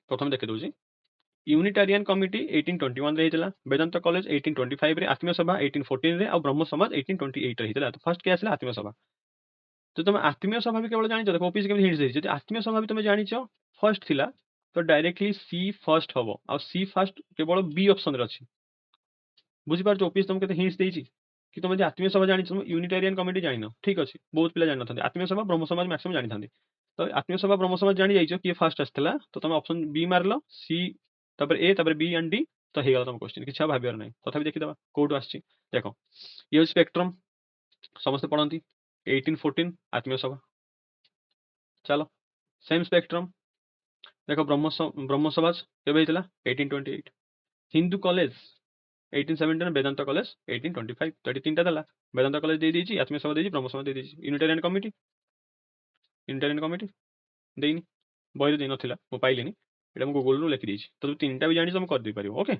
ପ୍ରଥମେ ଦେଖିଦେଉଛି। यूनिटारियन कमिटी 1821 ହେଇଥିଲା, ବେଦାନ୍ତ କଲେଜ 1825 ରେ, ଆତ୍ମୀୟ ସଭା 1814 ରେ, ଆଉ ବ୍ରହ୍ମ ସମାଜ 1828 ରେ ହେଇଥିଲା। ତ ଫାର୍ଷ୍ଟ କିଏ ଆସିଲା? ଆତ୍ମୀୟ ସଭା। ତ ତମେ ଆତ୍ମୀୟ ସଭା ବି କେବଳ ଜାଣିଛ, ଦେଖ ଓପିଏସସି କେମିତି ହିଣ୍ଟ ଦେଇଛି, ଯଦି ଆତ୍ମୀୟ ସଭା ବି ତମେ ଜାଣିଛ ଫାର୍ଷ୍ଟ ଥିଲା ତ ଡାଇରେକ୍ଟଲି ସି ଫାର୍ଷ୍ଟ ହବ, ଆଉ ସି ଫାର୍ଷ୍ଟ କେବଳ ବି ଅପସନରେ ଅଛି। ବୁଝିପାରୁଛ ଓପିଏସସି ତମକୁ କେତେ ହିଣ୍ଟ ଦେଇଛି କି ତମେ ଯଦି ଆତ୍ମୀୟ ସଭା ଜାଣିଛ, ତମେ यूनिटारियन कमिटी ଜାଣିନ, ଠିକ ଅଛି, ବହୁତ ପିଲା ଜାଣିନଥାନ୍ତି। ଆତ୍ମୀୟ ସଭା ବ୍ରହ୍ମ ସମାଜ ମ୍ୟାକ୍ସିମମ୍ ଜାଣିଥାନ୍ତି। ତ ଆତ୍ମୀୟ ସଭା ବ୍ରହ୍ମ ସମାଜ ଜାଣି ଯାଇଛ କିଏ ଫାର୍ଷ୍ଟ ଆସିଥିଲା, ତ ତମେ ଅପସନ ବି ମାରିଲ, ସି ତାପରେ ଏ ତାପରେ ବି ଆଣ୍ଡ ଡି, ତ ହେଇଗଲା ତମ କ୍ୱେଶ୍ଚିନ୍, କିଛି ଆଉ ଭାବିବାର ନାହିଁ। ତଥାପି ଦେଖିଦେବା କୋଉଠୁ ଆସିଛି। ଦେଖ ଇଏ ହଉଛି ସ୍ପେକ୍ଟ୍ରମ, ସମସ୍ତେ ପଢନ୍ତି। 1814 ଆତ୍ମୀୟ ସଭା। ଚାଲ ସେମ୍ ସ୍ପେକ୍ଟ୍ରମ ଦେଖ ବ୍ରହ୍ମ ସମାଜ କେବେ ହେଇଥିଲା? 1828। Hindu college 1817, Vedanta college 1825। ତ ଏଠି ତିନିଟା ଦେଲା, ବେଦାନ୍ତ କଲେଜ ଦେଇଦେଇଛି, ଆତ୍ମୀୟ ସଭା ଦେଇଛି, ବ୍ରହ୍ମ ସମାଜ ଦେଇଦେଇଛି। यूनिटारियन कमिटी ଦେଇନି, ବହିରେ ଦେଇନଥିଲା, ମୁଁ ପାଇଲିନି, ଏଇଟା ମୁଁ ଗୁଗଲରୁ ଲେଖିଦେଇଛି। ତ ତିନିଟା ବି ଜାଣିଛ ମୁଁ କରିଦେଇପାରିବ। ଓକେ,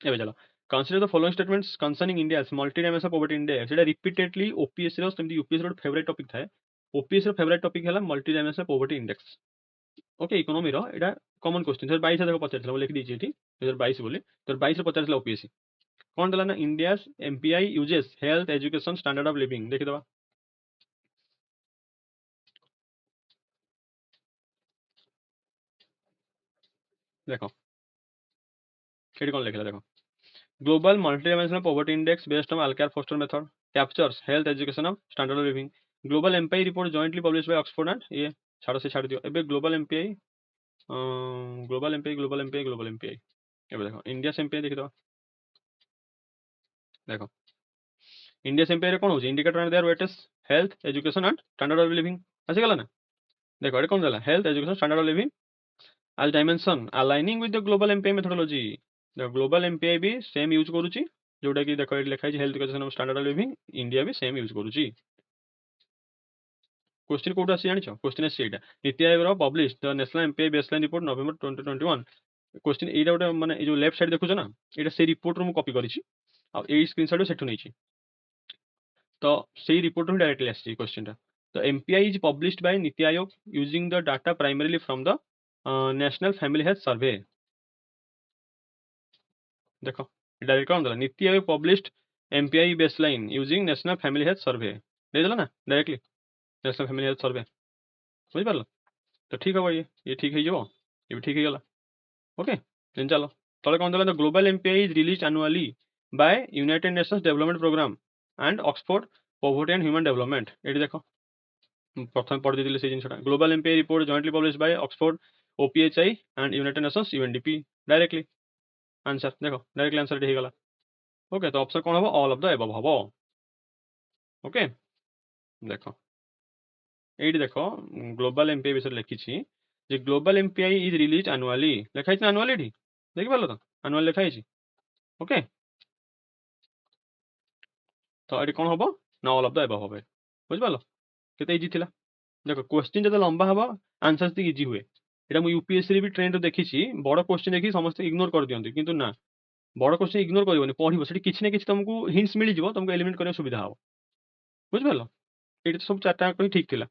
ଏବେ ଚାଲ consider the following statements concerning India's multidimensional poverty index. एटा रिपीटेडली ओपीएससी रो सेमती यूपीएससी रो फेवरेट टॉपिक थाए। ओपीएससी रो फेवरेट टॉपिक हैला multidimensional poverty index. Okay, economy रो एटा कॉमन क्वेश्चन 2022 देखो पचारथिला, मैं लिखि देछि एठी 2022 बोली। 2022 रे पचारथिला ओपीएससी कोन देला ना, India's MPI uses health education standard of living. देखि दबा देखो एठी कोन लिखला, देखो global multi-dimensional poverty index based on Alcar Foster method captures health education of standard of living. Global MPI report jointly publish by Oxford and ये छाड़ो से छाड़ दियो। एबे ग्लोबल एमपीआई ग्लोबल एमपीआई एबे देखो इंडिया से एमपीआई देखि दो। देखो इंडिया से एमपीआई रे कोन होची, indicator and their weightage health education and standard of living आसी गला ना। देखो एटा कोन देला, health education standard of living as dimension aligning with the global MPI methodology। देखो ग्लोबल एमपीआई भी सेम यूज करूची, जोटा कि देखो एठी लिखा है health education of standard of living, India भी सेम यूज करूची। क्वेश्चन कोड आसी जानिछ, क्वेश्चन आसी एटा नीति आयोग रो publish the national MPI baseline report November 2021। Question एटा गोटे माने ए जो लेफ्ट साइड देखुछ ना, एटा से रिपोर्ट रो मु कॉपी करिछि, आ एई स्क्रीनशॉट सेठु नैछि, तो सेई रिपोर्ट रो डायरेक्टली आसी क्वेश्चन टा। तो MPI is published by NITI Aayog using the data primarily from the national family health survey. देखो डायरेक्ट कौन देला, NITI Aayog published MPI baseline using national family health survey दे देला ना directly, national family health survey. बुझि पारलो, तो ठीक है ये ठीक है, ये भी ठीक है गला। ओके देन चलो तले कौन देला, global MPI is released annually by United Nations development programme and Oxford poverty and human development. एटी देखो प्रथम पढ़ी देले से जिनसटा, global MPI report jointly published by Oxford OPHI and United Nations UNDP. Directly answer देखो, डायरेक्टली आंसर हो गला। ओके तो ऑप्शन कौन हम, ऑल ऑफ द एबव हम। ओके देखो ये देख ग्लोबल एमपीआई विषय लिखी जे global MPI is release annually, लिखाई एनुअली एटी देख पार तो एनुअल लिखाई। ओके तो ये कौन हम ना ऑल ऑफ द एबव हम। बुझिपार केते इजी थिला। देखो क्वेश्चन जब लंबा हम आंसर से इजी हुए, यहाँ मुझे यूपीएससी भी ट्रेंड देखी, बड़ क्वेश्चन देखिए समस्त इग्नोर कर दियंती, किंतु ना बड़ क्वेश्चन इग्नोर करबनी, पढ़िबो सेठी किछि ना किछि तुमको हिंट्स मिल जिवो, तुमको एलिमिनेट करने सुविधा हो। बुझिपार ये सब चारटा ठीक थिला।